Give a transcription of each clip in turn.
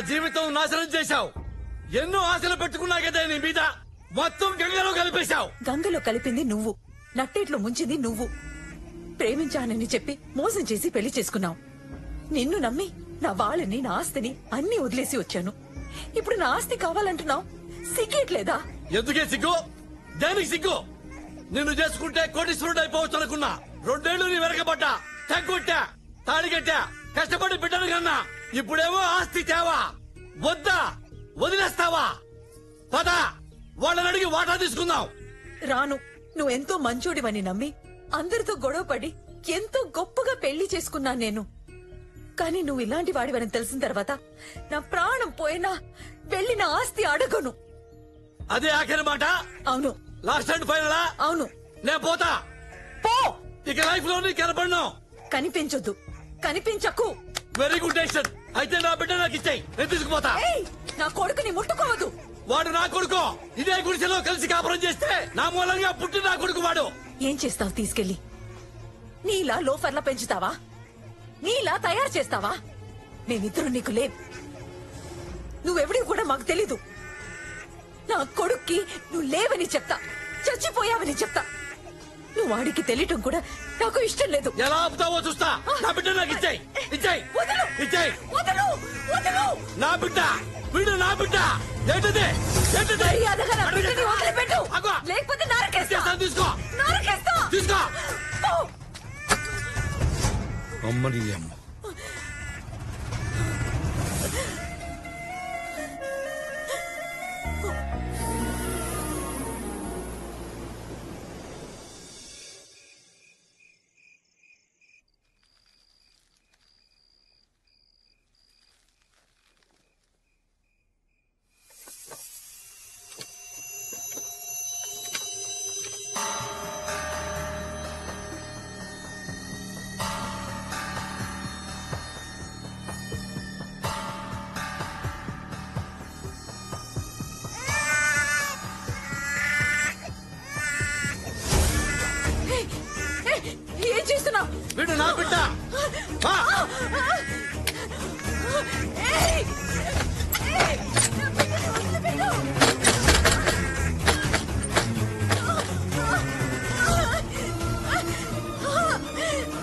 జీవితం నాశనం చేశావు. ఎన్నో ఆశలు పెట్టుకున్నా కదా నీ మీద, మొత్తం గంగలో కలిపేశావు. గంగలో కలిపింది నువ్వు, నట్టేట్లో ముంచింది నువ్వు. ప్రేమించానని చెప్పి మోసం చేసి పెళ్లి చేసుకున్నావు. నిన్ను నమ్మి నా వాళ్ళని, నా ఆస్తిని అన్ని వదిలేసి వచ్చాను. ఇప్పుడు నా ఆస్తి కావాలంటున్నావు. సిగ్గేట్లేదా? ఎందుకే సిగ్గు? దేనికి సిగ్గు? నిన్ను చేసుకుంటే కోటీశ్వరుడు అయిపోవచ్చు అనుకున్నా. 2 ఏళ్లు నీ వెనకబడ్డా, తగ్గొట్టా, తాళిగట్టా, కష్టపడి బిడ్డను కన్నా. ఇప్పుడేమో ఆస్తి తేవా, వద్దా, వదిలేస్తావా? పద, వాళ్ళని అడిగి వాటా తీసుకుందాం. రాను. నువ్వెంతో మంచోడివని నమ్మి అందరితో గొడవపడి ఎంతో గొప్పగా పెళ్లి చేసుకున్నా నేను. కానీ నువ్వు ఇలాంటి వాడివని తెలిసిన తర్వాత నా ప్రాణం పోయినా వెళ్ళి నా ఆస్తి అడగను. అదే ఆఖరి మాట? అవును. లాస్ట్ అండ్ ఫైనలా? అవును. నేను పోతా. పో. ఇక లైఫ్ లో కనపడను. కనిపించొద్దు, కనిపించకు. Very good decision. అయితే నా బిడ్డ నాకు ఇచ్చేయి, నేను తీసుకుపోతా. నా కొడుకుని ముట్టుకోవద్దు. వాడు నా కొడుకు. ఇదే గుడిసెలో కలిసి కాపురం చేస్తే నా మూలంగా పుట్టి నా కొడుకు వాడు. ఏం చేస్తావు తీసుకెళ్లి? నీలా లోఫర్లా పెంచుతావా? నీలా తయారు చేస్తావా? మేమిద్దరు నీకు లేం. నువ్వెవడి కూడా మాకు తెలీదు. నా కొడుక్కి నువ్వు లేవని చెప్తా, చచ్చిపోయావని చెప్తా. నువ్వు వాడికి తెలియటం కూడా నాకు ఇష్టం లేదు. ఎలా ఆపుతావో చూస్తా. నా బిడ్డ నాకు ఇచ్చేయి, ఇచ్చేయి, ఇచ్చేయి. నా బిడ్డ, వీడు నా బిడ్డ. ఏంటది? ఏంటది? లేకపోతే నరకేస్తా. తీసుకో, తీసుకో. అమ్మని అమ్మ. ఏం చేస్తున్నావు? వీడు నా బిడ్డ.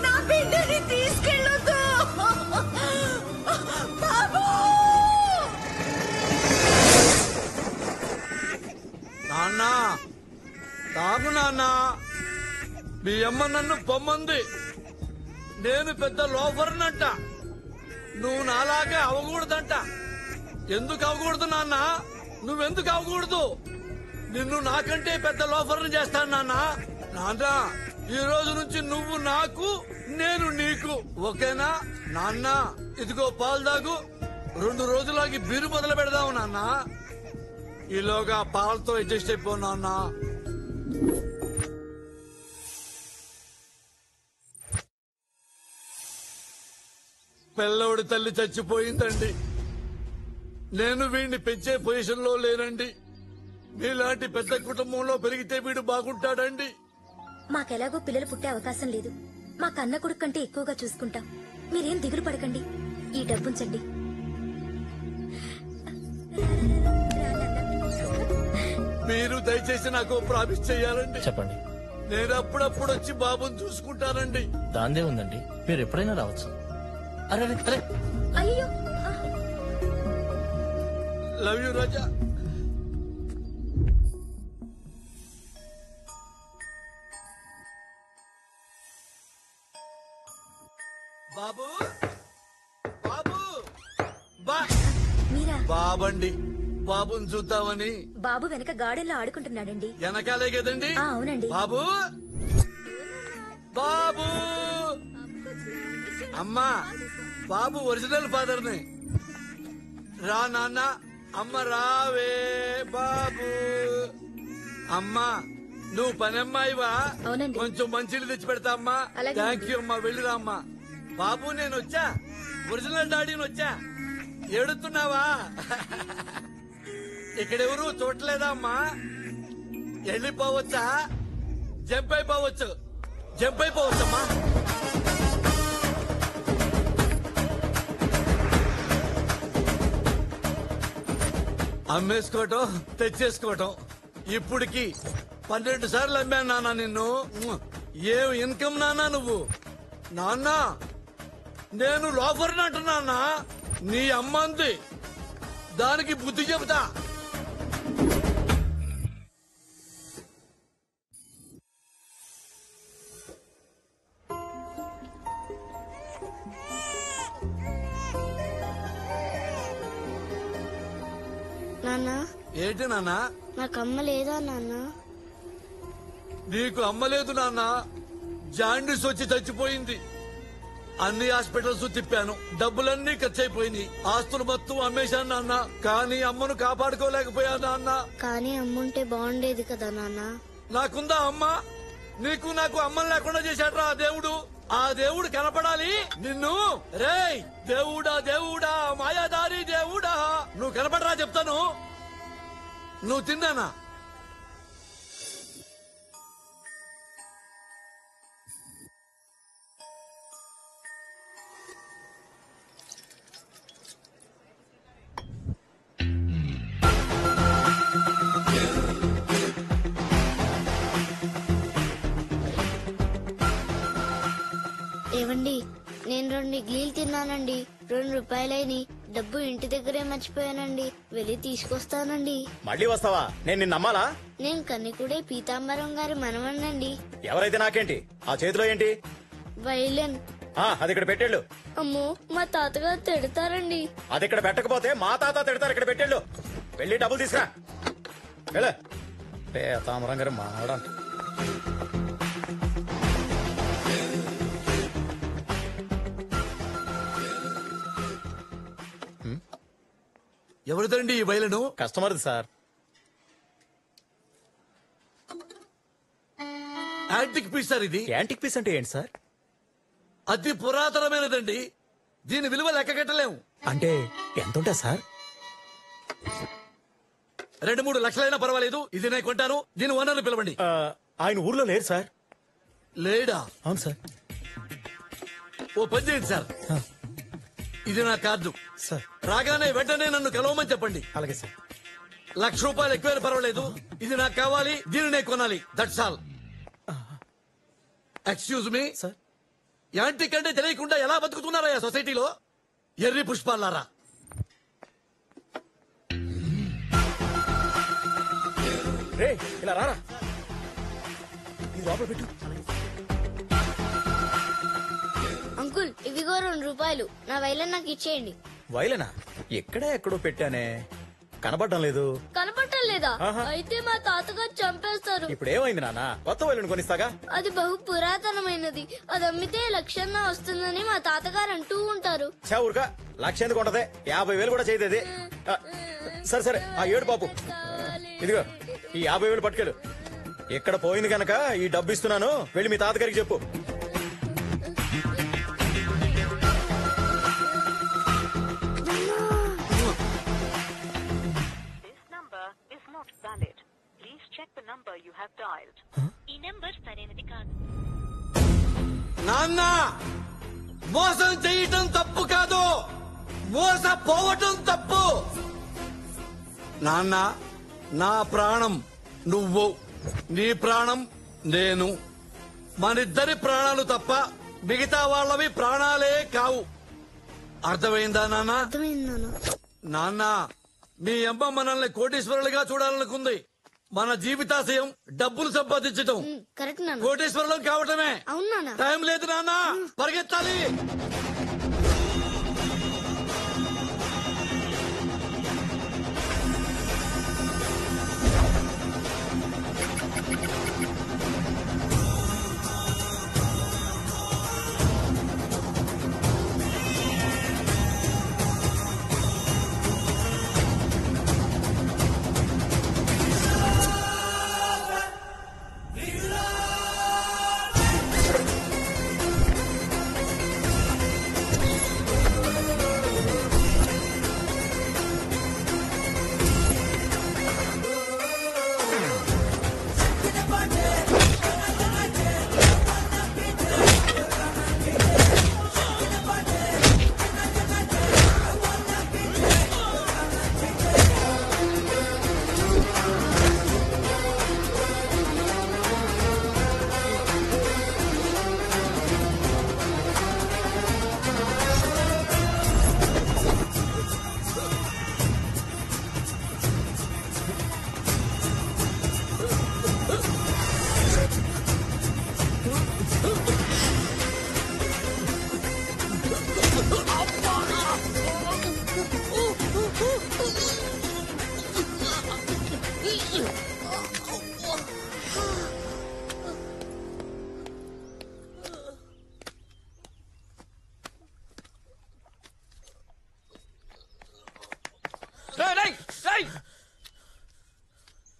నా బిడ్డని తీసుకెళ్ళొద్దు బాబు. నాన్న, తాగు నాన్న. మీ అమ్మ నన్ను పొమ్మంది. నేను పెద్ద లోఫర్నంట. నువ్వు నాలాగే అవకూడదంట. ఎందుకు అవకూడదు నాన్న? నువ్వెందుకు అవకూడదు? నిన్ను నాకంటే పెద్ద లోఫర్ని చేస్తాను నాన్న. నాన్న, ఈ రోజు నుంచి నువ్వు నాకు, నేను నీకు, ఓకేనా నాన్న? ఇదిగో పాలు తాగు. 2 రోజులకి బీరు మొదలు పెడదావు నాన్న. ఈలోగా పాలతో అడ్జస్ట్ అయిపో నాన్న. పిల్లోడి తల్లి చచ్చిపోయిందండి. నేను వీడిని పెంచే పొజిషన్ లో లేనండి. మీలాంటి పెద్ద కుటుంబంలో పెరిగితే వీడు బాగుంటాడండి. మాకెలాగో పిల్లలు పుట్టే అవకాశం లేదు. మా కన్న కొడుకు కంటే ఎక్కువగా చూసుకుంటాం. మీరేం దిగులు పడకండి. ఈ డబ్బుంచండి. మీరు దయచేసి నాకు ప్రామిస్ చెయ్యాలండి. చెప్పండి. నేను అప్పుడప్పుడు వచ్చి బాబుని చూసుకుంటానండి. దాందే ఉందండి, మీరు ఎప్పుడైనా రావచ్చు. అరే అరే, అయ్యో, లవ్ యూ రాజా. బాబు, బాబు, మీరా? బాబండి. బాబుని చూద్దామని. బాబు వెనక గార్డెన్లో ఆడుకుంటున్నాడండి. వెనకాలే కదండి? అవునండి. బాబు, బాబు. అమ్మా, బాబు ఒరిజినల్ ఫాదర్ ని. రా నాన్న. అమ్మ రావే బాబు. అమ్మా, నువ్వు పనమ్మాయివా? అవునండి. కొంచెం మంచిని తెచ్చి పెడతా అమ్మా. థ్యాంక్ యూ అమ్మా. వెళ్ళిరా అమ్మా. బాబు, నేను వచ్చా. ఒరిజినల్ డాడీని వచ్చా. ఏడుతున్నావా? ఇక్కడెవరు చూడలేదా అమ్మా? వెళ్ళిపోవచ్చా? జంప్ అయిపోవచ్చు. జంప్ అయిపోవచ్చమ్మా. అమ్మేసుకోవటం తెచ్చేసుకోవటం ఇప్పటికి 12 సార్లు అమ్మాను నాన్న నిన్ను. ఏం ఇన్కమ్ నాన్న నువ్వు? నాన్న నేను లోఫర్ని అంటున్నా. నీ అమ్మంది దానికి బుద్ధి చెబుతా. నాన్న ఏంటి నాన్న? నాకు అమ్మ లేదా నాన్న? నీకు అమ్మలేదు నాన్న. జాండీస్ వచ్చి చచ్చిపోయింది. అన్ని హాస్పిటల్స్ తిప్పాను, డబ్బులన్నీ ఖర్చు అయిపోయినాయి. ఆస్తులు మొత్తం అమ్మేశాను నాన్న. కానీ అమ్మను కాపాడుకోలేకపోయా నాన్న. కానీ అమ్ముంటే బాగుండేది కదా నాన్న. నాకుందా అమ్మ? నీకు నాకు అమ్మని లేకుండా చేశాడ్రా ఆ దేవుడు. ఆ దేవుడు కనపడాలి నిన్ను. రేయ్ దేవుడా దేవుడా మాయాదారి దేవుడా, నువ్వు కనపడరా చెప్తాను. నువ్వు తిన్నానా? ఏవండి, నేను 2 ఇడ్లీలు తిన్నానండి. 2 రూపాయలైని. డబ్బు ఇంటి దగ్గరే మర్చిపోయానండి. వెళ్ళి తీసుకొస్తానండి. మళ్ళీ వస్తావా? నేను నిన్ను నమ్మాలా? నేను కన్నికుడే పీతాంబరం గారి మనవన్నండి. ఎవరైతే నాకేంటి? ఆ చేతిలో ఏంటి? వైలెన్. అది ఇక్కడ పెట్టేళ్ళు. అమ్మో, మా తాతగారు తిడతారండి. అది ఇక్కడ పెట్టకపోతే మా తాత తిడతారు. ఇక్కడ పెట్టేళ్ళు. వెళ్ళి డబ్బులు తీసుకురా. వెళ్ళ తామరం గారు మావడంట. ఎవరిదండి ఈ బయలును? కస్టమర్ది సార్. యాంటిక్ పీస్ సార్ ఇది. యాంటిక్ పీస్ అంటే ఏంటి సార్? అతి పురాతనమైనదండి. దీని విలువ లెక్క కట్టలేము. అంటే ఎంత ఉంటా సార్? 2-3 లక్షలైనా పర్వాలేదు. ఇది నేను కొంటాను. దీని ఓనర్ని పిలవండి. ఆయన ఊర్లో లేరు సార్. లేడా? అవును సార్. ఓ పని చేయండి సార్, ఇది నా కార్డు సార్. రాగానే వెంటనే నన్ను కలవమని చెప్పండి. అలాగే సార్. ₹1,00,000 ఎక్కువైనా పర్వాలేదు. ఇది నాకు కావాలి, దీనినే కొనాలి. That's all. Excuse me sir. Antique అంటే తెలియకుండా ఎలా బతుకుతున్నారా సొసైటీలో? ఎర్రి పుష్పాలారా. రే ఇలా రారా. ఈ లోపల పెట్టు. అంకుల్, ఇవిగో 2 రూపాయలు. నా వైలెన్ నాకు ఇచ్చేయండి. వైలనా? ఎక్కడో పెట్టానే, కనబడడం లేదు. కనపడటం లేదా? ఆహా. అయితే మా తాతగారు చంపేస్తారు. ఇప్పుడు ఏమైంది నాన్న? కొత్త వైలెన్ కొనిస్తాగా. అది బహు పురాతనమైనది. అది అమ్మితే 1,00,000 వస్తుందని మా తాతగారు అంటూ ఉంటారు. చా ఊరుగా. 1,00,000 ఎందుకు ఉంటది? 50,000 కూడా చేయదు. సరే సరే, ఆ ఏడు పాపు. ఇదిగో ఈ 50,000 పట్టుకెళ్ళు. ఎక్కడ పోయింది కనుక ఈ డబ్బు ఇస్తున్నాను. వెళ్ళి మీ తాతగారికి చెప్పు. ఈ నంబర్ సరైనది కాదు. నాన్న, మోసం చేయటం తప్పు కాదు, మోసపోవటం తప్పు. నాన్న, నా ప్రాణం నువ్వు, నీ ప్రాణం నేను. మనిద్దరి ప్రాణాలు తప్ప మిగతా వాళ్ళవి ప్రాణాలే కావు. అర్థమైందా నాన్న? అర్థమైంది నాన్న. నాన్న, మీ అమ్మ మనల్ని కోటీశ్వరులుగా చూడాలనుకుంది. మన జీవితాశయం డబ్బులు సంపాదించటం. కరెక్ట్ నాన్న. కోటీశ్వరులం కావటమే. అవును నాన్న. టైం లేదు నాన్న, పరిగెత్తాలి.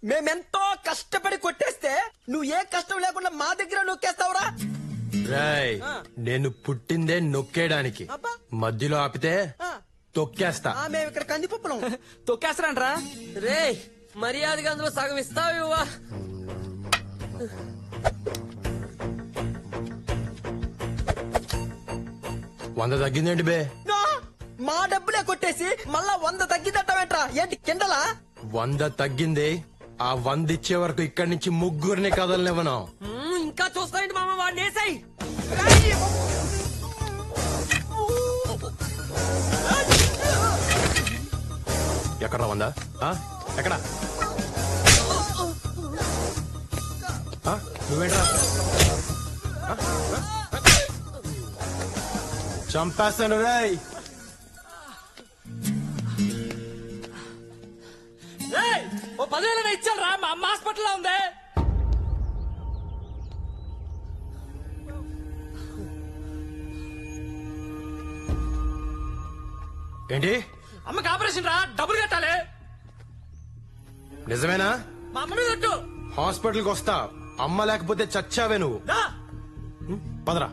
మేమెంతో కష్టపడి కొట్టేస్తే నువ్వు ఏ కష్టం లేకుండా మా దగ్గర నొక్కేస్తావురా? రాయ్ నేను పుట్టిందే నొక్కేయడానికి, మధ్యలో ఆపితే తొక్కేస్తా. మేము ఇక్కడ కందిపప్పులం. తొక్కేస్తారంట్రా? రే మర్యాదగా అందులో సగం ఇస్తావా? వంద తగ్గిందేంటి బే? మా డబ్బులే కొట్టేసి మళ్ళా 100 తగ్గిదట్టమేట్రా? ఏంటి కిండలా? 100 తగ్గింది. ఆ 100 ఇచ్చే వరకు ఇక్కడి నుంచి ముగ్గురిని కదలనివ్వను. ఇంకా చూస్తాయండి మామ, వాడిని వేసాయి. ఎక్కడ 100? ఎక్కడ? నువ్వేంట్రా? చంపేస్తాను రాయ్. ఓ 10,000 ఇచ్చాను రా, మా అమ్మ హాస్పిటల్లో ఉంది. ఏంటి? అమ్మకి ఆపరేషన్ రా, డబ్బులు కట్టాలి. నిజమేనా? మా అమ్మ మీద ఒట్టు. హాస్పిటల్కి వస్తా, అమ్మ లేకపోతే చచ్చావే నువ్వు. పదరా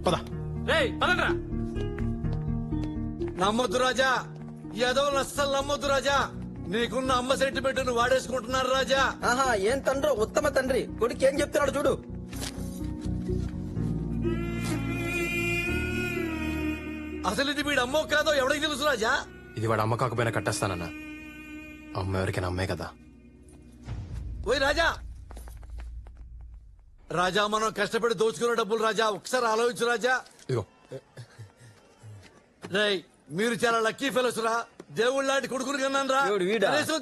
పద. రేయ్ పదండ్రా. నమ్మొద్దు రాజా, ఏదో అస్సలు నమ్మొద్దు రాజా. నీకున్న అమ్మ సెంటిమెంట్ ను వాడేసుకుంటున్నారు రాజా. ఆహా, ఏం తండ్రో ఉత్తమ తండ్రి. కొడుకు ఏం చెప్తున్నాడు చూడు. అసలు ఇది వీడు అమ్మో కాదో ఎవరికి తెలుసు రాజా? ఇది వాడు అమ్మ కాకపోయినా కట్టేస్తానన్నా. అమ్మ ఎవరికైనా అమ్మే కదా. ఓయ్ రాజా, రాజా మనం కష్టపడి దోచుకున్న డబ్బులు రాజా, ఒకసారి ఆలోచించు రాజా. ఇదిగో రేయ్ మీరు చాలా లక్కీ ఫెలోస్ రా. దేవుళ్ళ లాంటి కొడుకుని కన్నాను రా.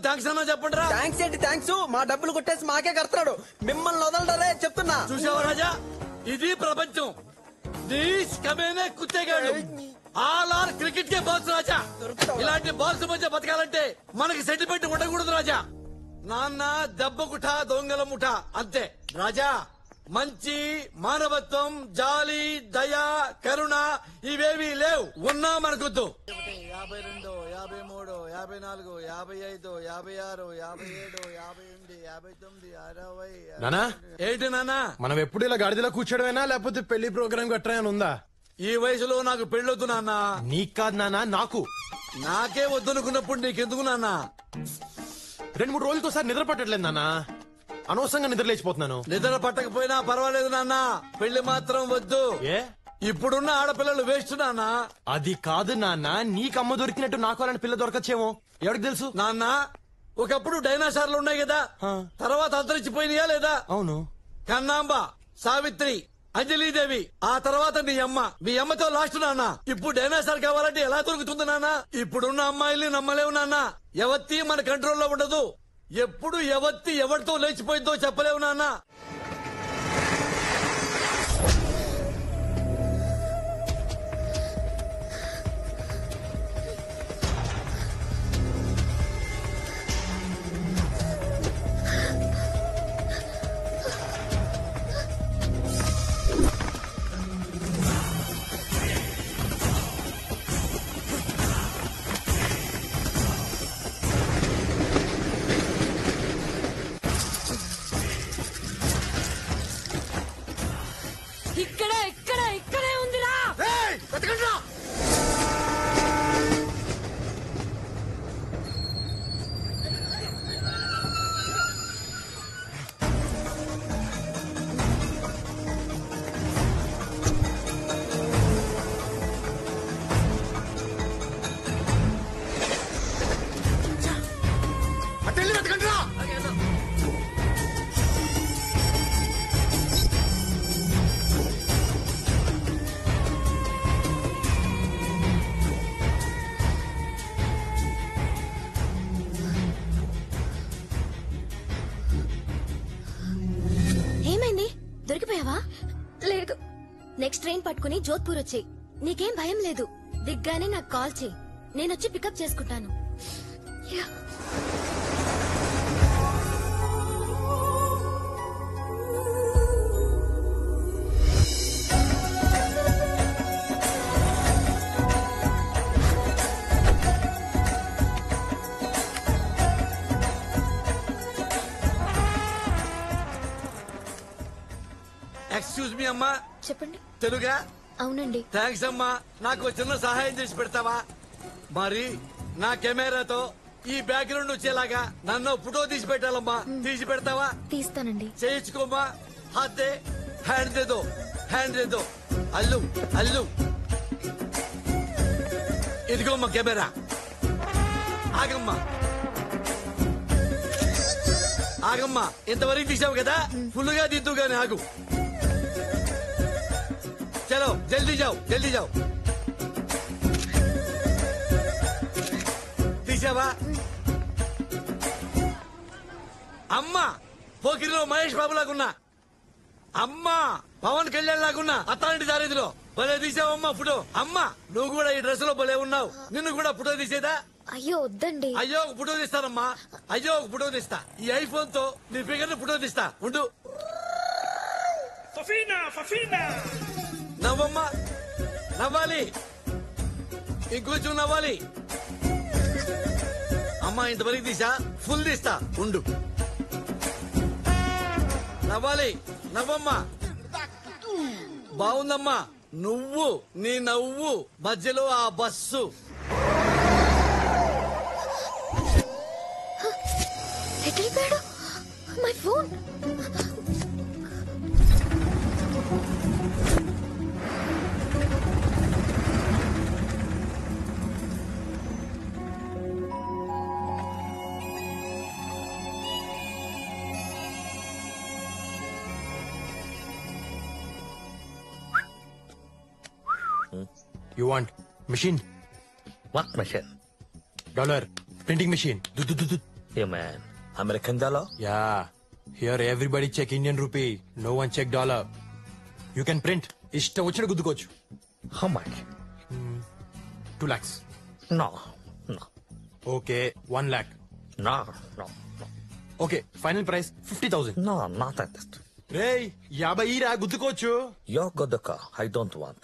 థ్యాంక్స్ అన్నా చెప్పండి రా. థ్యాంక్స్ ఏంటి థ్యాంక్స్? మా డబ్బులు కొట్టేసి మాకే కడతాడు. మిమ్మల్ని వదలడరే చెప్తున్నా. చూసావా రాజా, ఇది ప్రపంచం. దీస్ కమేనే కుత్తేగాడు. ఆల్ ఆర్ క్రికెట్ కే బాల్స్ రాజా. ఇలాంటి బాల్స్ మధ్య బతకాలంటే మనకి సెంటిమెంట్ ఉండకూడదు రాజా. నాన్న దెబ్బకుట దొంగల ముఠ అంతే రాజా. మంచి, మానవత్వం, జాలి, దయ, కరుణ ఇవేవి లేవు. ఉన్నా మనకొద్దు. 52, 53, 54, 55, 56, 57, 58, 59, 60. నానా ఏంటి నాన్నా? మనం ఎప్పుడు ఇలా గాడిదలో కూర్చోడమేనా లేకపోతే పెళ్లి ప్రోగ్రామ్ గట్రా ఉందా? ఈ వయసులో నాకు పెళ్ళొద్దు నాన్న. నీకు కాదు నానా, నాకు. నాకే వద్దనుకున్నప్పుడు నీకెందుకు నాన్న? 2-3 రోజులకోసారి నిద్ర పట్టట్లేదు నానా. అనవసరంగా నిద్ర లేచిపోతున్నాను. నిద్ర పట్టకపోయినా పర్వాలేదు నాన్న, పెళ్లి మాత్రం వద్దు. ఏ ఇప్పుడున్న ఆడపిల్లలు వేస్ట్ నాన్న. అది కాదు నాన్న, నీకు అమ్మ దొరికినట్టు నాకు అలాంటి పిల్ల దొరకచ్చేమో, ఎవరికి తెలుసు? నాన్న ఒకప్పుడు డైనాసార్లు ఉన్నాయి కదా, తర్వాత అంతరించిపోయినాయా లేదా? అవును. కన్నాంబ, సావిత్రి, అంజలీదేవి, ఆ తర్వాత నీ అమ్మ. మీ అమ్మతో లాస్ట్ నాన్న. ఇప్పుడు డైనాసార్ కావాలంటే ఎలా దొరుకుతుంది నాన్న? ఇప్పుడున్న అమ్మాయిల్ని నమ్మలేవు నాన్న. ఎవత్తి మన కంట్రోల్లో ఉండదు. ఎప్పుడు ఎవత్తి ఎవరితో లేచిపోయిందో చెప్పలేవు నాన్న. ఇక్కడే ఉందిరా. ఏమైంది? దొరికిపోయావా? లేదు. నెక్స్ట్ ట్రైన్ పట్టుకుని జోధ్పూర్ వచ్చేయ్. నీకేం భయం లేదు. దిగ్గానే నాకు కాల్ చేయి, నేనొచ్చి పికప్ చేసుకుంటాను. ఎక్స్క్యూజ్ మీ అమ్మా. చెప్పండి. తెలుగా? అవునండి. థ్యాంక్స్ అమ్మా. నాకు చిన్న సహాయం చేసి పెడతావా? మరి నా కెమెరాతో ఈ బ్యాక్గ్రౌండ్ వచ్చేలాగా నన్ను ఫోటో తీసి పెట్టాలమ్మా. తీసి పెడతావా? తీస్తానండి. చేయించుకోమ్మా. హాతే హ్యాండ్ దేదో, హ్యాండ్ దేదో. అల్లు అల్లు, ఇదిగోమ్మా కెమెరా. ఆగమ్మా ఆగమ్మా, ఇంతవరకు తీసావు కదా, ఫుల్ గా దిద్దు గాని ఆగు. చలో జల్దీ జావ్, జల్దీ జావ్. తీసావా? అమ్మా పోకిరిలో మహేష్ బాబు లాగున్నా, అమ్మా పవన్ కళ్యాణ్ లాగున్నా, అత్తాంటి దారిదిలో భలే తీసావమ్మా ఫోటో. అమ్మా నువ్వు కూడా ఈ డ్రెస్ లో భలే ఉన్నావు. నిన్ను కూడా ఫోటో తీసేదా? అయ్యో వద్దండి. అయ్యో ఒక ఫోటో తీస్తానమ్మా. అయ్యో ఒక ఫోటో తీస్తా. ఈ ఐఫోన్ తో నీ ఫిగర్ ని ఫోటో తీస్తా. ఉండు. నవ్వమ్మా, నవ్వాలి, ఇంకొంచెం నవ్వాలి. అమ్మా ఇంతవరకు తీసా, ఫుల్ తీస్తా. ఉండు. నవ్వాలి, నవ్వమ్మా. బాగుందమ్మా. నువ్వు నీ నవ్వు మధ్యలో ఆ బస్సు. ఎక్కడిపోయాడు my phone? You want machine? What machine? Dollar printing machine. Yeah, man. American dollar? Yeah. Here everybody check Indian rupee. No one check dollar. You can print. ఇష్టం వచ్చిన గుద్దుకోవచ్చు. How much? 2 lakhs. No, no, Okay, 1 lakh. no, no, no. Okay, final price 50,000. No, not at that. రేయ్ 50 రా గుద్దుకోవచ్చు. You're good the car. I don't want.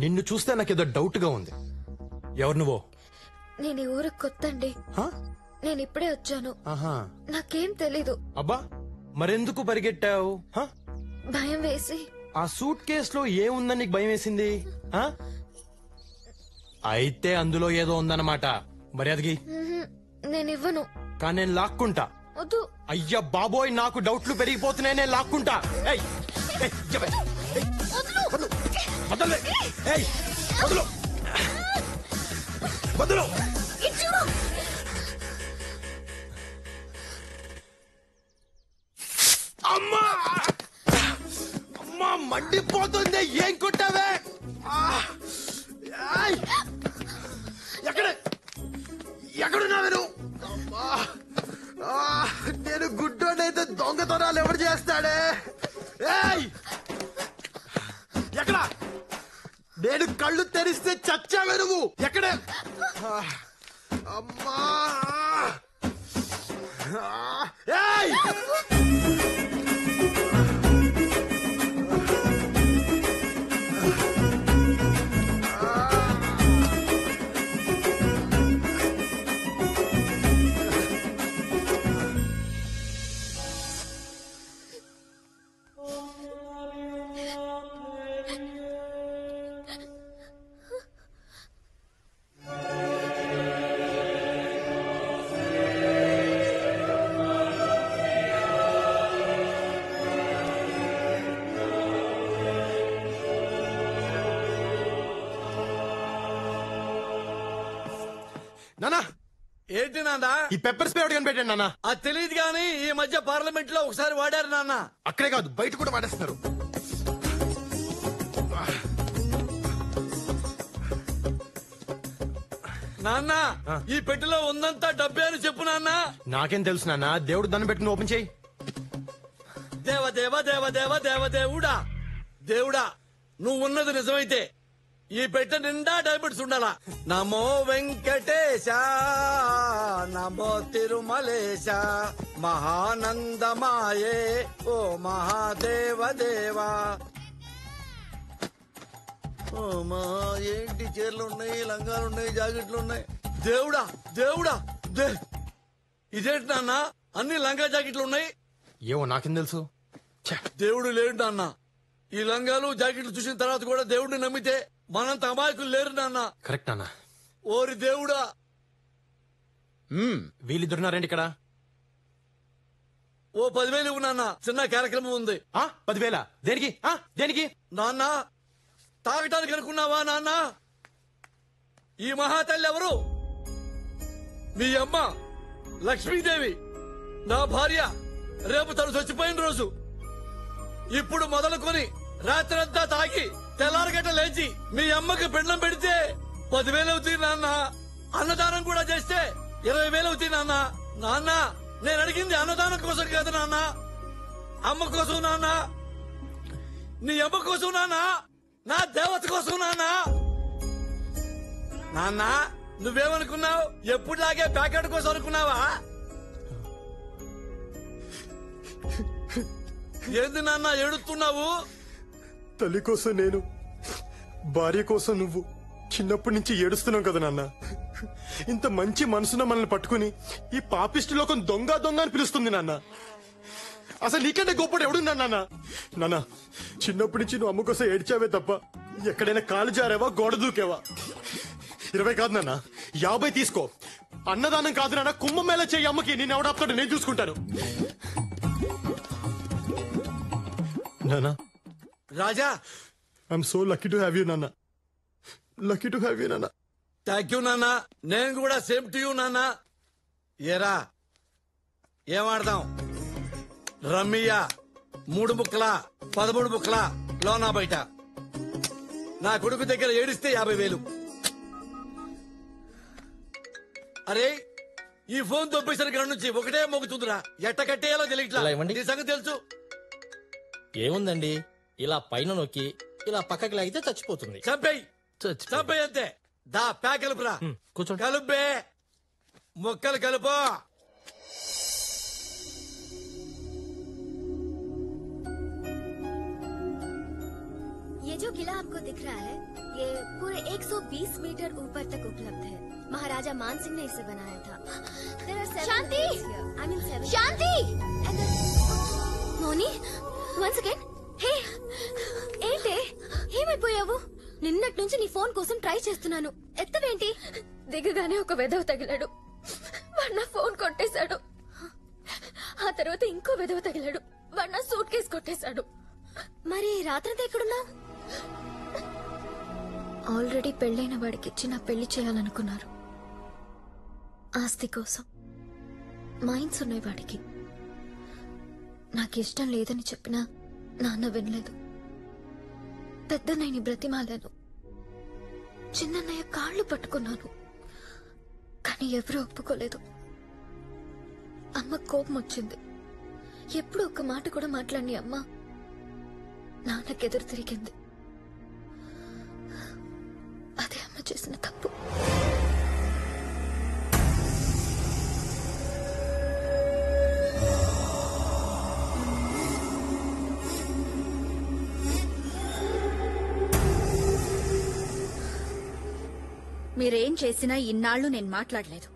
నిన్ను చూస్తే నాకేదో doubt గా ఉంది. ఎవరు నువ్వు? నేను ఈ ఊరికి కొత్త అండి. నేను ఇప్పుడే వచ్చాను. ఆహా. నాకేం తెలీదు. అబ్బా మరెందుకు పరిగెట్టావు? భయం వేసి. ఆ సూట్ కేసులో ఏముందని నీకు భయం వేసింది? అయితే అందులో ఏదో ఉందన్నమాట. మర్యాదకి నేను ఇవ్వను. కానీ నేను లాక్కుంటా. వద్దు. అయ్యా బాబోయ్ నాకు డౌట్లు పెరిగిపోతున్నాయి. నేను లాక్కుంటా. ఏయ్, ఏయ్, చెప్పే. ఏయ్, వదలు. వదలే. ఏయ్, వదలు. వదలు. అమ్మా అమ్మా మండిపోతుంది. ఏం కుట్టావే? ఎక్కడున్నావే నువ్వు? నేను గుడ్డోనైతే దొంగతనాలు ఎవరు చేస్తాడే? ఎక్కడ? నేను కళ్ళు తెరిస్తే చచ్చావే నువ్వు. ఎక్కడే? అమ్మా ఏయ్ నానా ఏంటి నాన్న? ఈ పెప్పర్ స్ప్రే ఒకటి కనిపెట్టాను నాన్న. అది తెలియదు కానీ ఈ మధ్య పార్లమెంట్ లో ఒకసారి వాడారు నాన్న. అక్కడే కాదు బయట కూడా వాడేస్తున్నారు. నాన్న ఈ పెట్టెలో ఉందంతా డబ్బే అని చెప్పు నాన్న. నాకేం తెలుసు నాన్న, దేవుడు దండం పెట్టుకుని ఓపెన్ చేయి. దేవ దేవ దేవ దేవ దేవ దేవుడా, దేవుడా నువ్వు ఉన్నది నిజమైతే ఈ పెట్టె నిండా డైమండ్స్ ఉండాలా. నమో వెంకటేశ నమో తిరుమలేశ మహానందమాయే ఓ మహాదేవ దేవా. ఓ మా ఏంటి చీరలు ఉన్నాయి, లంగాలు ఉన్నాయి, జాకెట్లు ఉన్నాయి. దేవుడా దేవుడా ఇదేంటి నాన్న అన్ని లంగా జాకెట్లు ఉన్నాయి? ఏవో నాకేం తెలుసు. దేవుడు లేడు నాన్న. ఈ లంగాలు జాకెట్లు చూసిన తర్వాత కూడా దేవుడిని నమ్మితే మనంత అమాయకులు లేరు నాన్న. కరెక్ట్ నాన్న. ఓరి దేవుడా. వీళ్ళిద్దరున్నారేంటి ఇక్కడ? ఓ 10,000 ఇవ్వు నాన్న, చిన్న కార్యక్రమం ఉంది. 10,000 దేనికి? దేనికి నాన్న? తాగటానికి అనుకున్నావా నాన్న? ఈ మహాతల్లి ఎవరు? మీ అమ్మ లక్ష్మీదేవి, నా భార్య. రేపు తను చచ్చిపోయిన రోజు. ఇప్పుడు మొదలుకొని రాత్రంతా తాగి తెల్లారగట్ట లేచి మీ అమ్మకి పిండం పెడితే 10,000 అవుతాయి నాన్న. అన్నదానం కూడా చేస్తే 20,000 అవుతాయి నాన్న. నాన్న నేను అడిగింది అన్నదానం కోసం కాదు నాన్న, అమ్మ కోసం నాన్న. నీ అమ్మ కోసం నాన్న, నా దేవత కోసం నాన్న. నాన్న నువ్వేమనుకున్నావు? ఎప్పుడులాగే ప్యాకెట్ కోసం అనుకున్నావా? ఏంది నాన్న ఏడుస్తున్నావు? తల్లి కోసం నేను, భార్య కోసం నువ్వు చిన్నప్పటి నుంచి ఏడుస్తున్నాం కదా నాన్న. ఇంత మంచి మనసున మనల్ని పట్టుకుని ఈ పాపిష్టి లోకం దొంగ దొంగ అని పిలుస్తుంది నాన్న. అసలు నీకంటే గొప్పడు ఎవడున్నా నాన్న? నాన్న చిన్నప్పటి నుంచి నువ్వు అమ్మ కోసం ఏడ్చావే తప్ప ఎక్కడైనా కాలు జారావా, గోడ దూకేవా? 20 కాదు నాన్న, 50 తీసుకో. అన్నదానం కాదు నాన్న, కుంభమేళ చెయ్యి అమ్మకి. నేను ఎవడాపుతాడు, నేను చూసుకుంటాను. నాన్న రాజా, I'm so lucky to have you నాన్న. లక్కీ టు హ్యావ్ యూ నాన్న. థ్యాంక్ యూ నాన్న. నేను కూడా సేమ్ టు యూ నాన్న. ఏరా ఏమాడదాం? రమ్మియా 3 ముక్కలా 13 ముక్కలా లోనా బయట. నా కొడుకు దగ్గర ఏడిస్తే 50,000. అరే ఈ ఫోన్ తొప్పేసరి కాడ నుంచి ఒకటే మోగుతుందిరా. ఎట్ట కట్టేయాలో తెలియట్లా. నీ సంగతి తెలుసు. ఏముందండి, ఇలా పైన నొక్కి ఇలా పక్కకి లాగితే చచ్చిపోతుంది. చంపేయి చంపేయి అంతే. దా ప్యా కలుపురా. కూర్చోండి. కలుపే మొక్కలు కలుపు. ये जो किला आपको दिख रहा है, ये पूरे 120 मीटर ऊपर तक उपलब्ध है. महाराजा मान सिंह ने इसे बनाया था. There are 7 Shanti! I mean 7. Shanti! Moni, once again. హే, ఏంటే ఏమైపోయావు? నిన్నటి నుంచి నీ ఫోన్ కోసం ట్రై చేస్తున్నాను. ఎత్తవేంటి? దిగగానే ఒక వెధవ తగిలాడు. వాడు నా ఫోన్ కొట్టేశాడు. ఆ తర్వాత ఇంకో వెధవ తగిలాడు. వాడు నా సూట్ కేసు కొట్టేశాడు. మరి రాత్రంతా ఎక్కడున్నావు? ఆల్రెడీ పెళ్లైన వాడికి ఇచ్చి నా పెళ్లి చేయాలనుకున్నారు. ఆస్తి కోసం. మైండ్స్ ఉన్నాయి వాడికి. నాకిష్టం లేదని చెప్పినా నాన్న వినలేదు. పెద్దన్నయ్యని బ్రతిమాలాను. చిన్నన్నయ్య కాళ్ళు పట్టుకున్నాను. కానీ ఎవరూ ఒప్పుకోలేదు. అమ్మ కోపం వచ్చింది. ఎప్పుడు ఒక్క మాట కూడా మాట్లాడిని అమ్మ నాన్నకెదురు తిరిగింది. అదే అమ్మ చేసిన తప్పు. మీరేం చేసినా ఇన్నాళ్లు నేను మాట్లాడలేదు.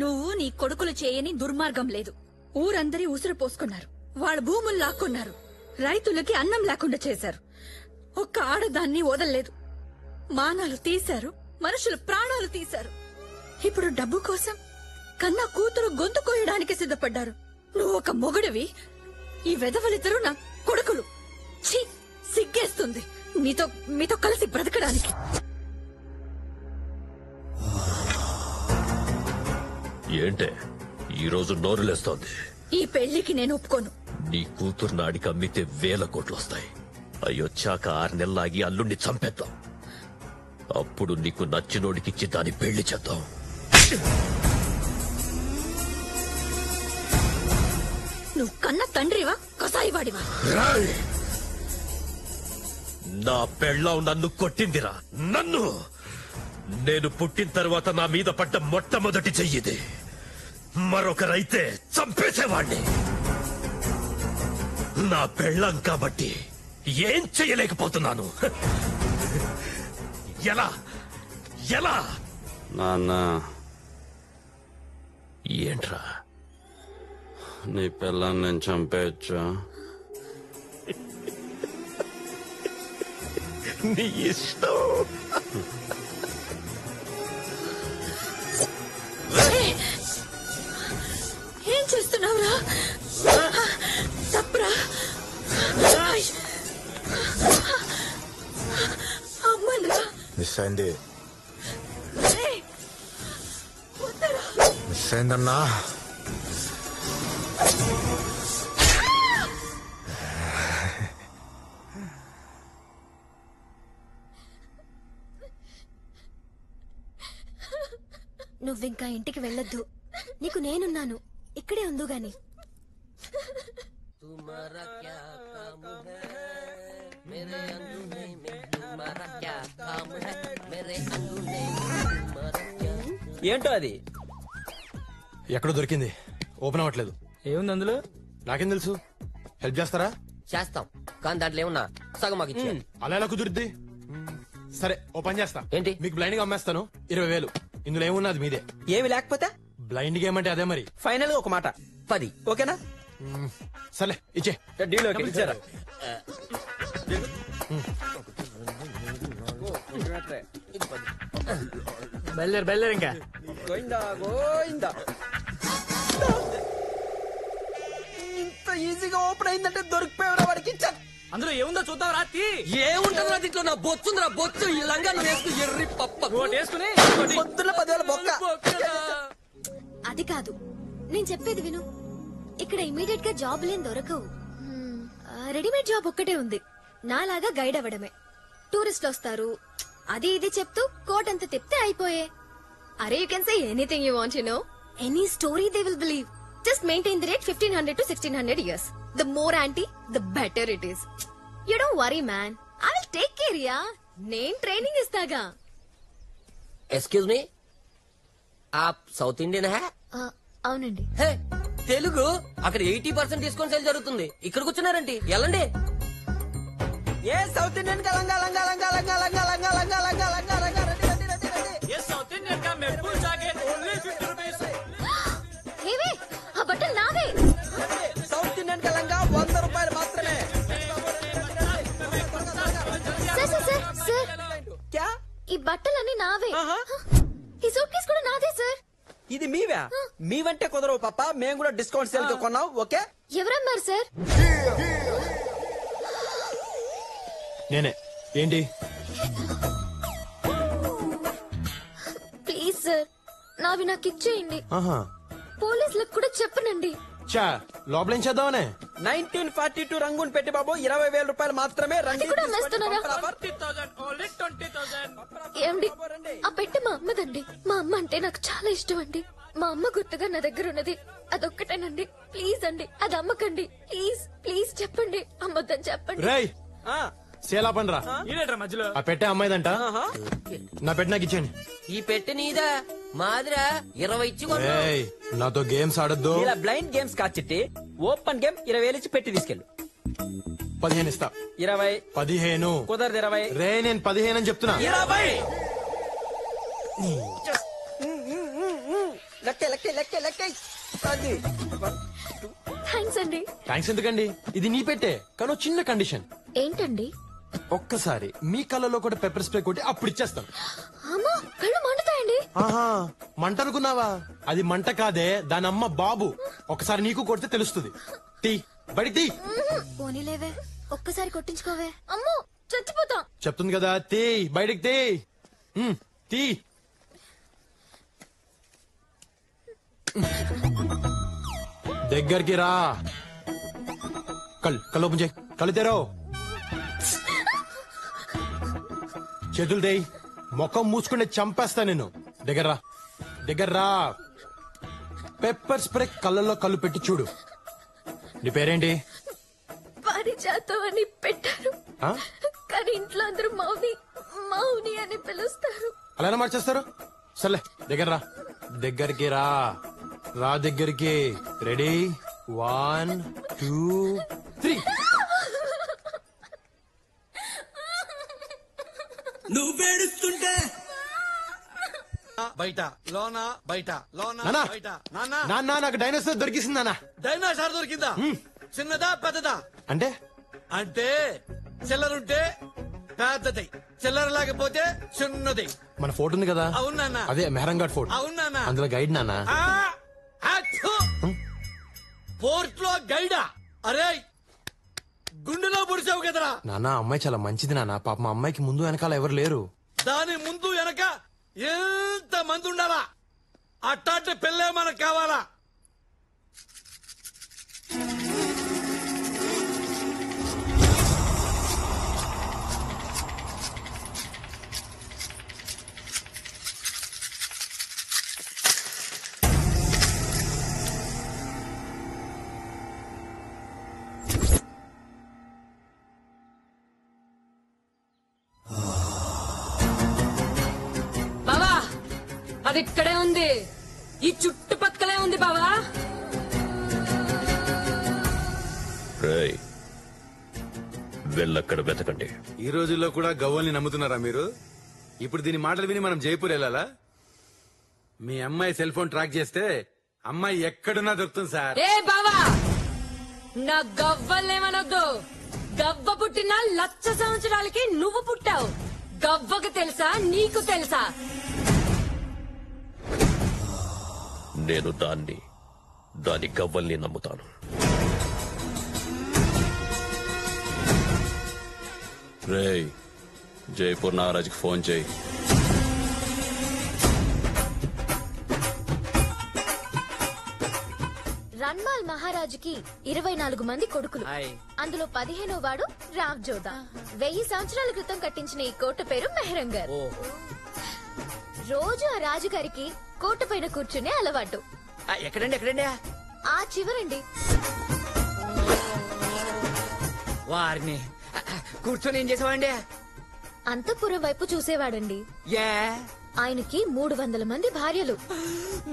నువ్వు నీ కొడుకులు చేయని దుర్మార్గం లేదు. ఊరందరి ఉసురు పోసుకున్నారు. వాళ్ళ భూములు లాక్కున్నారు. రైతులకి అన్నం లేకుండా చేశారు. ఒక్క ఆడదాన్ని వదల్లేదు. మానాలు తీశారు. మనుషుల ప్రాణాలు తీశారు. ఇప్పుడు డబ్బు కోసం కన్నా కూతురు గొంతు కోయడానికి సిద్ధపడ్డారు. నువ్వు ఒక మొగుడివి. ఈ వెధవలిద్దరూ నా కొడుకులు. ఛీ, సిగ్గేస్తుంది మీతో కలిసి బ్రతకడానికి. ఏంటే ఈరోజు నోరులేస్తోంది? ఈ పెళ్లికి నేను ఒప్పుకోను. నీ కూతురు నాడికి అమ్మితే 1000 కోట్లు వస్తాయి. అయ్యొచ్చాక 6 నెలలాగి అల్లుణ్ణి చంపేద్దాం. అప్పుడు నీకు నచ్చినోడికిచ్చి దాని పెళ్లి చేద్దాం. నువ్వు కన్న తండ్రివా కసాయివాడివా? నా పెళ్ళం నన్ను కొట్టిందిరా. నన్ను నేను పుట్టిన తర్వాత నా మీద పడ్డ మొట్టమొదటి చెయ్యిది. మరొకరైతే చంపేసేవాణ్ణి. నా పెళ్ళం కాబట్టి ఏం చెయ్యలేకపోతున్నాను. ఎలా ఎలా నాన్న, ఏంట్రా? నీ పిల్లని నేను చంపేయచ్చా? నీ ఇష్టం. ఏం చేస్తున్నావురా? తప్పురా. అమ్మన్రా. మిస్ అయింది. వద్దరా. మిస్ అయిందన్నా. నువ్వింకా ఇంటికి వెళ్ళొద్దు. నీకు నేనున్నాను. ఇక్కడే ఉందు గాని. ఏంటో అది? ఎక్కడో దొరికింది, ఓపెన్ అవ్వట్లేదు. ఏముంది అందులో? నాకేం తెలుసు? హెల్ప్ చేస్తారా? చేస్తాం, కానీ దాంట్లో ఏమన్నా సగం మాకు ఇచ్చే. అలా ఎలా కుదురుద్ది? సరే, ఓ పని చేస్తా. ఏంటి? మీకు బ్లైండ్ గా అమ్మేస్తాను. 20,000. ఇందులో ఏమున్నది మీదే. ఏమి లేకపోతే బ్లైండ్ గేమ్ అంటే అదే మరి. ఫైనల్ గా ఒక మాట 10. ఓకేనా? సరే ఇచ్చే. Deal okay. ఇచ్చారా? బయలుదేరు ఇంకా. గోయిందా గోయిందా. ఇంత ఈజీగా ఓపెన్ అయిందంటే దొరికిపోయారా వాడికి? అందులో ఏముందో చూద్దాం రాత్రి. ఏముంటుందో దీంట్లో? నా బొచ్చుందిరా, బొచ్చు. ఈ లంగాన్ని వేసుకుని ఎర్రి పప్ప వేసుకుని పొద్దున్న 10,000 బొక్క. అది కాదు, నేను చెప్పేది విను. ఇక్కడ ఇమీడియట్ గా జాబ్ లేని దొరకవు. రెడీమేడ్ జాబ్ ఒక్కటే ఉంది. నాలాగా గైడ్ అవ్వడమే. టూరిస్టులు వస్తారు, అది ఇది చెప్తూ కోట్ అంత తిప్తే అయిపోయే. అరే you can say anything you want, you know. Any story they will believe. Just maintain the rate 1500 to 1600 years. The more anti, the better it is. You don't worry, man. I will take care, yeah. నేను training ఇస్తాగా. Excuse me, ఆప్ south Indian హే? అవునండి. హే, తెలుగు. అక్కడ 80% discount sale జరుగుతుంది. ఇక్కడ కూర్చున్నారండి, వెళ్ళండి. ఏ south Indian కా లంగా లంగా లంగా లంగా లంగా లంగా లంగా లంగా లంగా లంగా రెడీ రెడీ రెడీ రెడీ. ఏ సౌత్ ఇండియన్ కా మెప్పుల్ జాకెట్ ఓన్లీ 50 రూపీస్. ఏవే, ఆ బట్టలు నావే. సౌత్ ఇండియన్ కా లంగా 100 రూపాయలు మాత్రమే. సార్ క్యా? ఈ బట్టలన్నీ నావే. ఈ సూట్ కేసు కూడా నాదే సార్. ఇది మీవే? మీవంటే కుదరవు పాప, మేము కూడా డిస్కౌంట్ సేల్ తో కొన్నాం. ఓకే. ఎవరన్నారు సార్? నేనే. ఏంటి? ప్లీజ్ సార్, నావి నాకు ఇచ్చేయండి. ఆహా, పోలీసులకు కూడా చెప్పనండి. చా లోపల ఏం చేద్దామనే? 1942 రంగుని పెట్టి బాబు 20,000 రూపాయలు మాత్రమే. అది కూడా అమ్మేస్తున్నారా? ఏమండి, ఆ పెట్టి మా అమ్మదండి. మా అమ్మ అంటే నాకు చాలా ఇష్టం అండి. మా అమ్మ గుర్తుగా నా దగ్గర ఉన్నది అదొక్కటేనండి. ప్లీజ్ అండి, అది అమ్మకండి. ప్లీజ్ ప్లీజ్ చెప్పండి, అమ్మొద్దని చెప్పండి. రేయ్, సేలా పనిరా. మధ్యలో ఆ పెట్టే అమ్మాయిదంట. నా పెట్టి నాకు ఇచ్చేయండి. ఈ పెట్టి నీదా? మాదిరా 20 ఇచ్చి కొన్నా. ఏయ్, నాతో గేమ్స్ ఆడద్దు. ఇలా బ్లైండ్ గేమ్స్ కాచిట్టి ఓపెన్ గేమ్ 20,000 ఇచ్చి పెట్టి తీసుకెళ్ళు. 15 ఇస్తా. 20. 15 కుదరదు. 20. రే, నేను 15 అని చెప్తున్నా. 20. లెక్క లెక్క లెక్క లెక్క. అది థ్యాంక్స్ అండి. థ్యాంక్స్ ఎందుకండి? ఇది నీ పెట్టే, కానీ ఓ చిన్న కండిషన్. ఏంటండి? ఒక్కసారి మీ కళ్ళలో కూడా పెప్పర్ స్ప్రే కొట్టి అప్పుడు ఇచ్చేస్తాను. అమ్మా, కళ్ళు మండుతాయండి. ఆహా, మంట అనుకున్నావా? అది మంట కాదే, దాని అమ్మ బాబు. ఒకసారి నీకు కొడితే తెలుస్తుంది. తీ బడి తీ. పోనీలేవే, ఒక్కసారి కొట్టించుకోవే. అమ్మో, చచ్చిపోతా. చెప్తుంది కదా, తీ బయటికి తీ. తీ. దగ్గరికి రా. కళ్ళు ఓపెన్ చేయి. కళ్ళు తెరవు. చేతులు దేయి. ముఖం మూసుకుంటే చంపేస్తా నేను. దగ్గర రా. పెప్పర్ స్ప్రే కళ్ళల్లో కళ్ళు పెట్టి చూడు. నీ పేరేంటి? పారిజాతం అని పెట్టారు, ఆ? కానీ ఇంట్లో అందరూ మౌని మౌని అని పిలుస్తారు. అలా మార్చేస్తారు. సర్లే దగ్గరికి రా. దగ్గరికి. రెడీ 1 2 3. నువ్వేడుస్తుంటే బయట లోన బయట లోన నానా. బయట. నాన్న నాన్న నాకు డైనోసార్ దొరికిసింది నాన్న. డైనోసార్ దొరికిందా? చిన్నదా పెద్దదా? అంటే అంటే చిల్లరుంటే పెద్దది, చిల్లర లేకపోతే చిన్నది. మన ఫోటో ఉంది కదా. అవును నాన్న. అదే మెహరంఘాట్ ఫోర్ట్. అవును నాన్న. అందులో గైడ్ నాన్న. పోర్ట్ లో గైడా? అరే గుండెలో పొడిచావు కదరా. నాన్న అమ్మాయి చాలా మంచిది నాన్న. పాప మా అమ్మాయికి ముందు వెనకాల ఎవరు లేరు. దాని ముందు వెనక ఎంత మంది ఉండాలా? అట్టాంటి పెళ్ళే మనకు కావాలా? బావా అది ఇక్కడే ఉంది, ఈ చుట్టుపక్కలే ఉంది బావా. రేయ్, వెళ్ళక్కడ వెతకండి. ఈ రోజుల్లో కూడా గవ్వల్ని నమ్ముతున్నారా మీరు? ఇప్పుడు దీని మాటలు విని మనం జైపూర్ వెళ్ళాలా? మీ అమ్మాయి సెల్ ఫోన్ ట్రాక్ చేస్తే అమ్మాయి ఎక్కడున్నా దొరుకుతుంది సార్. ఏ బావా, నా గవ్వలేమనొద్దు. గవ్వ పుట్టిన 1,00,000 సంవత్సరాలకి నువ్వు పుట్టావు. గవ్వకు తెలుసా, నీకు తెలుసా? నేను దాని గవ్వల్ని నమ్ముతాను. రేయ్, జైపూర్ నాగరాజ్కి ఫోన్ చేయి. రన్మాల్ మహారాజుకి 24 మంది కొడుకులు. అందులో 15వ వాడు రావ్ జోదా. 1000 సంవత్సరాల క్రితం కట్టించిన ఈ కోట పేరు మెహరంగర్. రోజు ఆ రాజుగారికి కోట పైన కూర్చునే అలవాటు. ఎక్కడండి? ఆ చివరండి. వారిని కూర్చొని ఏం చేసావండి? అంతఃపురం వైపు చూసేవాడండి. ఆయనకి 300 మంది భార్యలు.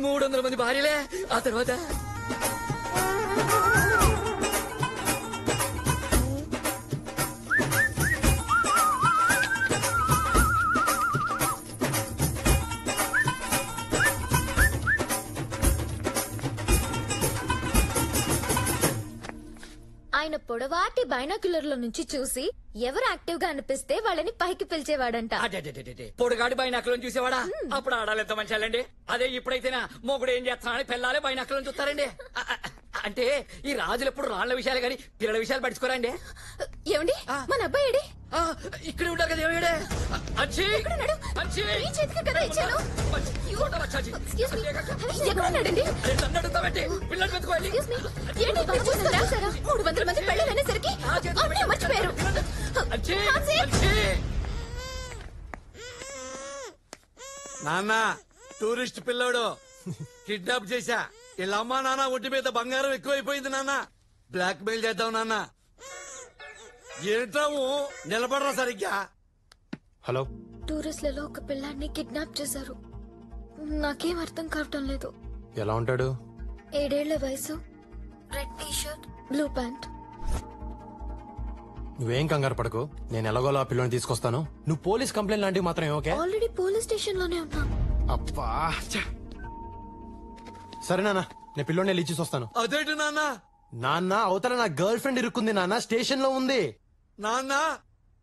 300 మంది భార్యలే. ఆ తర్వాత ఆయన పొడవాటి బైనాక్యులర్ లో నుంచి చూసి ఎవరు యాక్టివ్ గా అనిపిస్తే వాళ్ళని పైకి పిలిచేవాడంట. పొడుగాడి బైనాకులను చూసేవాడా? అప్పుడు ఆడాలి ఎంత మంచాలండి. అదే ఇప్పుడైతేనా మొగుడు ఏం చేస్తున్నాడని పిల్లాలే బైనాకులను చూస్తారండి. అంటే ఈ రాజులు ఎప్పుడు రాళ్ల విషయాలు గాని పిల్లల విషయాలు పట్టించుకోరండి. ఏమండి, మన అబ్బాయి ఇక్కడే ఉంటారు కదా. ఏమయ్యాడే? పిల్లలు పెట్టుకోవాలి. 300 మంది పెళ్ళనేసరికి మర్చిపోయారు. నాన్న టూరిస్ట్ పిల్లోడు కిడ్నాప్ చేశా. వీళ్ళ అమ్మా నాన్న ఒంటి మీద బంగారం ఎక్కువైపోయింది నాన్న. బ్లాక్ మెయిల్ చేద్దాం నాన్న. ఏంటాము నిలబడరా సరిగ్గా. హలో, టూరిస్టులలో ఒక పిల్లాన్ని కిడ్నాప్ చేశారు. నాకేం అర్థం కావటం లేదు. ఎలా ఉంటాడు? 7 ఏళ్ల వయసు, red T shirt, blue pant. నువ్వేం కంగారు పడకు, నేను ఎలాగోలా ఆ పిల్లని తీసుకొస్తాను. నువ్వు పోలీస్ కంప్లైంట్ లాంటివి మాత్రం ఓకే? ఆల్రెడీ పోలీస్ స్టేషన్ లోనే ఉన్నా. అబ్బా, సరే నాన్న, నేను పిల్లోని వెళ్ళి ఇచ్చేసి వస్తాను. అదేంటి నాన్న? నాన్న అవతల నా గర్ల్ ఫ్రెండ్ ఇరుక్కుంది నాన్న, స్టేషన్ లో ఉంది. నాన్న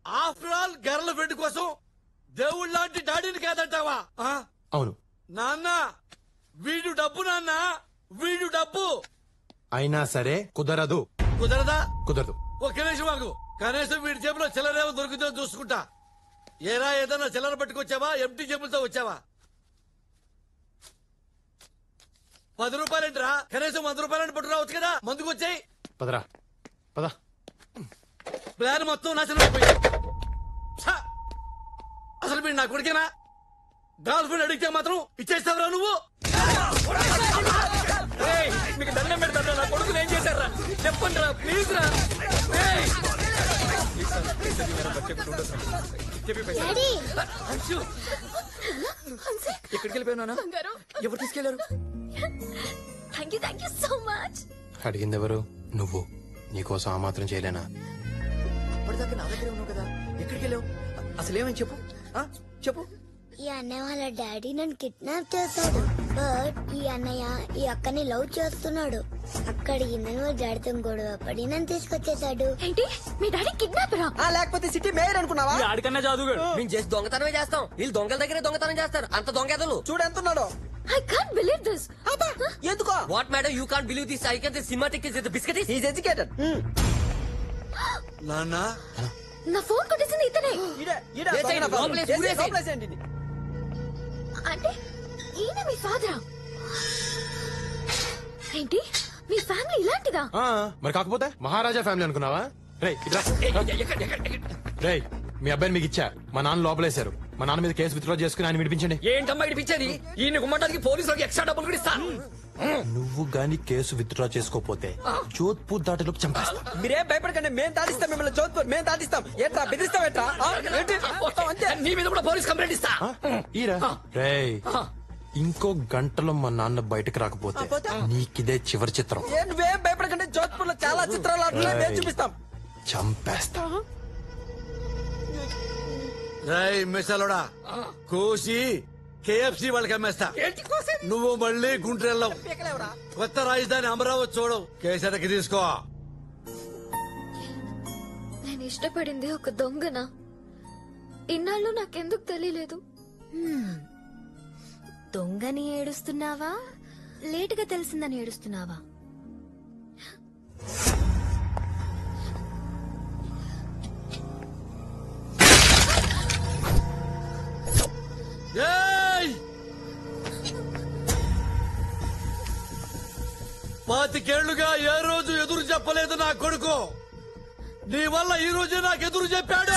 ఆఫ్టర్ ఆల్ గర్ల్ ఫ్రెండ్ కోసం దేవుళ్ళ లాంటి డాడీని కాదంటావా? అవును నాన్న, వీడు డబ్బు నాన్న, వీడు డబ్బు. అయినా సరే కుదరదు. కుదరదా? కుదరదు. ఒక్క నిమిషం ఆగు. కనీసం వీడి జేబులో చిల్లరేమో దొరుకుతుందో చూసుకుంటా. ఏరా, ఏదన్నా చిల్లర పట్టుకొచ్చావా? ఎంటీ జేబులతో వచ్చావా? 10 రూపాయలేంట్రా? కనీసం 100 రూపాయలని పట్టు రావచ్చు కదా. ముందుకు వచ్చాయి. పదరా పద. ప్లాన్ మొత్తం నాశనం అయిపోయింది. అసలు మీరు నా కొడుకేనా? గర్ల్ ఫ్రెండ్ అడిగితే మాత్రం ఇచ్చేస్తావురా నువ్వు? మీకు దండం పెడతారా? నా కొడుకులు ఏం చేశారా చెప్పండి రా, ప్లీజ్ రా. ఎక్కడికి వెళ్ళిపోయినా? ఎవరు తీసుకెళ్లారు? Thank you so much. అడిగింది ఎవరు? నువ్వు. నీకోసం ఆ మాత్రం చేయలేనా? అప్పటిదాకా నా దగ్గర ఉన్నావు కదా, ఎక్కడికి వెళ్ళావు? అసలు ఏమని చెప్పు, చెప్పు. ఈ అన్నయ్య వాళ్ళ డాడీ నన్ను కిడ్నాప్ చేశాడు. బట్ ఈ అన్నయ్య ఈ అక్కని లవ్ చేస్తున్నాడు. అక్కడికి నేను డాడీతో గొడవ పడి నన్ను తీసుకొచ్చేసాడు. ఏంటి మీ డాడీ కిడ్నాపరా? లేకపోతే సిటీ మేయర్ అనుకున్నావా? ఆడికన్నా జాదుగాడు. మేము చేసి దొంగతనమే చేస్తాం, వీళ్ళు దొంగల దగ్గరే దొంగతనం చేస్తారు. అంత దొంగెదలు చూడు ఎంత ఉన్నాడో. I can't believe this. ఎందుకో? What madam you can't believe this? I can cinematic is the biscuit is educated. నాన్న నా ఫోన్ కొట్టేసింది ఇతనే. అంటే ఈయన మీ ఫాదరా? ఏంటి మీ ఫ్యామిలీ ఇలాంటిదా? మరి కాకపోతే మహారాజా ఫ్యామిలీ అనుకున్నావా? రేయ్ మీ అబ్బాయిని మీకు ఇచ్చా, మా నాన్న లోపలేశారు. మా నాన్న మీద కేసు విత్డ్రా చేసుకుని ఆయన విడిపించండి. ఏంటమ్మా ఇడిపించేది? ఈయన గుమ్మటానికి పోలీసులకు ఎక్స్ట్రా డబ్బులు కూడా ఇస్తా. నువ్వు గాని కేసు విత్డ్రా చేసుకోపోతే జోధ్పూర్ దాటిలోకి చంపేస్తా. మీరేం భయపడకండి, మేము దాటిస్తాం మిమ్మల్ని. జోధ్పూర్ మేము దాటిస్తాం. ఎట్రా బెదిరిస్తాం? ఎట్రా అంతే, నీ మీద కూడా పోలీస్ కంప్లైంట్ ఇస్తా. ఈరా రేయ్, ఇంకో గంటలో మా నాన్న బయటకు రాకపోతే నీకిదే చివరి చిత్రం. నువ్వేం భయపడకండి, జోధ్పూర్ లో చాలా చిత్రాలు ఆడుతున్నాయి, మేము చూపిస్తాం. చంపేస్తా. రై మిసలోడా కోసి కేఎఫ్సి వాళ్ళకి అమ్మేస్తా. నువ్వు మళ్ళీ గుంటూరు వెళ్ళవు. కొత్త రాజధాని అమరావతి చూడవు. కేసరికి తీసుకో. నేను ఇష్టపడింది ఒక దొంగనా? ఇన్నాళ్ళు నాకెందుకు తెలియలేదు? దొంగని ఏడుస్తున్నావా, లేటుగా తెలిసిందని ఏడుస్తున్నావా? పాతికేళ్లుగా ఏ రోజు ఎదురు చెప్పలేదు నా కొడుకు. నీ వల్ల ఈ రోజే నాకు ఎదురు చెప్పాడు.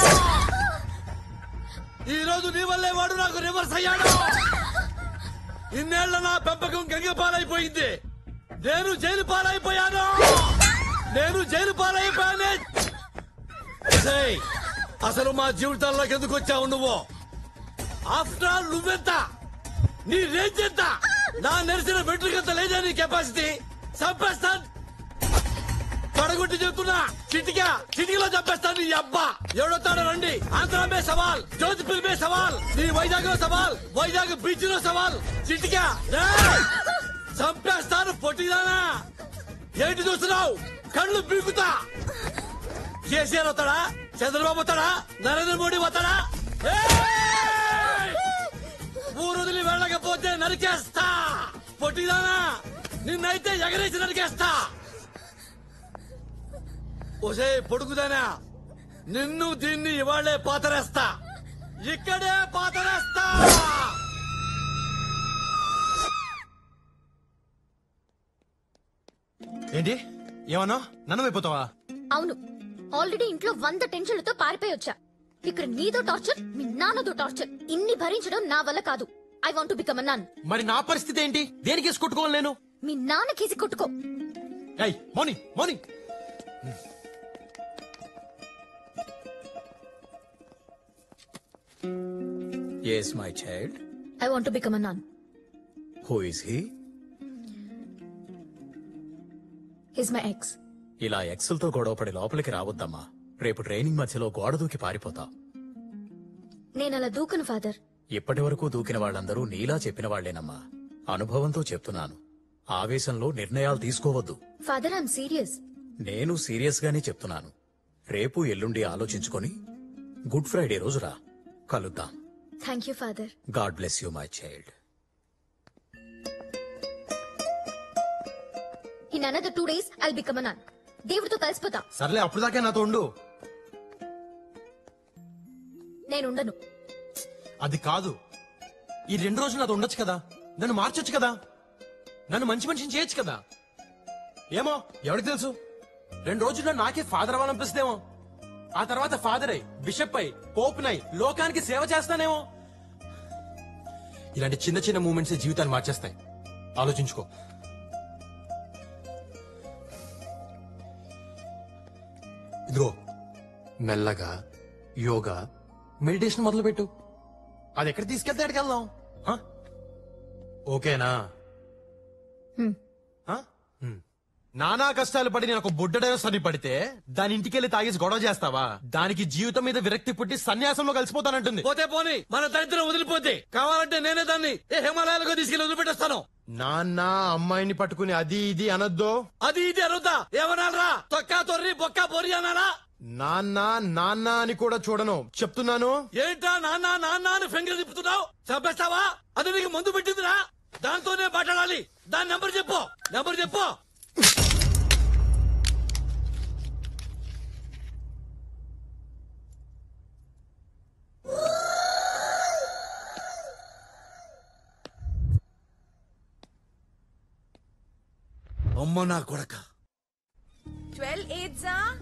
ఈ రోజు నీ వల్లే వాడు నాకు రివర్స్ అయ్యాడు. ఇన్నేళ్ల నా పెంపకం గంగ పాలైపోయింది. నేను జైలు పాలైపోయాను. అసలు మా జీవితాల్లోకి ఎందుకు వచ్చావు నువ్వు? ఆఫ్టర్ ఆల్ నువ్వెంత, నీ రేంజ్ ఎంత? నా నెరిసిన వెంట్రుకంత లేదా నీ కెపాసిటీ? చంపేస్తాను, పడగొట్టి చెప్తున్నా. చిటికలో చంపేస్తాను నీ అబ్బా. ఎవడొస్తాడో రండి. ఆంధ్ర మే సవాల్, జోధ్పూర్ మే సవాల్, నీ వైజాగ్ లో సవాల్, వైజాగ్ బీచ్ లో సవాల్. చిటికా చంపేస్తాను. పొట్టిదానా ఏంటి చూస్తున్నావు? కళ్ళు పీకుతా. కేసీఆర్ వస్తాడా? చంద్రబాబు వస్తాడా? నరేంద్ర మోడీ వస్తాడా? ఊరు వదిలి వెళ్ళకపోతే నరికేస్తా. పొట్టిదానా నిన్నైతే ఎగరేసి నరికేస్తా. ఒసే పొడుగుదానా, నిన్ను దీన్ని ఇవాళ్లే పాతరేస్తా. ఇక్కడే పాతరేస్తా. ఏంటి ఏమన్నా? నన్ను అయిపోతావా? అవును, ఆల్రెడీ ఇంట్లో 100 టెన్షన్లతో పారిపోయి వచ్చా. ఇక్కడ నీతో టార్చర్, మీ నాన్నతో టార్చర్, ఇన్ని భరించడం నా వల్ల కాదు. I want to become a nun. మరి నా పరిస్థితి ఏంటి? దేనికి కేసు కొట్టుకోవాలి నేను? మీ నాన్న కేసి కొట్టుకో. Morning Yes, my child. I want to become a nun. Who is he? He's my ex. ఇలా ఎక్సులతో గొడవపడి లోపలికి రావద్దమ్మా. రేపు ట్రైనింగ్ మధ్యలో గోడ దూకి పారిపోతావు. నేనలా దూకను ఫాదర్. ఇప్పటి వరకు దూకిన వాళ్ళందరూ నీలా చెప్పిన వాళ్లేనమ్మా. అనుభవంతో చెప్తున్నాను. ఆవేశంలో నిర్ణయాలు తీసుకోవద్దు. Father, I'm serious. నేను సీరియస్ గానే చెప్తున్నాను. రేపు ఎల్లుండి ఆలోచించుకొని గుడ్ ఫ్రైడే రోజు రా, కలుద్దాం. Thank you father. God bless you my child. In another 2 days I'll become a nun. దేవుడితో కలిసిపోతా. సర్లే, అప్పుడు దాకా నాతో ఉండు. నేనుండను. అది కాదు, ఈ 2 రోజులు నాతో ఉండొచ్చు కదా, నన్ను మార్చొచ్చు కదా. నన్ను మంచి మనిషిని చేయొచ్చు కదా. ఏమో ఎవరికి తెలుసు, 2 రోజుల్లో నాకే ఫాదర్ అవ్వాలనిపిస్తేమో. ఆ తర్వాత ఫాదర్ అయి, బిషప్ అయి, పోప్ నై లోకానికి సేవ చేస్తానేమో. ఇలాంటి చిన్న చిన్న మూమెంట్స్ జీవితాన్ని మార్చేస్తాయి. ఆలోచించుకో. ఇదిగో మెల్లగా యోగా మెడిటేషన్ మొదలు పెట్టు. అది ఎక్కడ తీసుకెళ్తే ఎక్కడికి వెళ్దాం. ఓకేనా? నానా కష్టాలు పడి నేను ఒక బుడ్డడో సరి పడితే దాని ఇంటికెళ్ళి తాగేసి గొడవ చేస్తావా? దానికి జీవితం మీద విరక్తి పుట్టి సన్యాసంలో కలిసిపోతానంటుంది. పోతే పోని, మన దరిద్రం వదిలిపోతే కావాలంటే నేనే దాన్ని హిమాలయాలకు తీసుకెళ్లి వదిలిపెట్టేస్తాను. నాన్న అమ్మాయిని పట్టుకుని అది ఇది అనొద్దు. అది ఇది అనొద్దా? ఏమనాలరా? తొక్కా తొర్రి బొక్కా పొరి అనాలా? నాన్న నాన్న అని కూడా చూడను, చెప్తున్నాను. ఏంటా నాన్న నాన్న అని ఫింగర్ తిప్పుతున్నావు? చంపేస్తావా? అది నీకు మందు పెట్టిందిరా, దాంతోనే మాట్లాడాలి. దాని నెంబర్ చెప్పు, నెంబర్ చెప్పు. అమ్మ నా కొడక. 12 8s are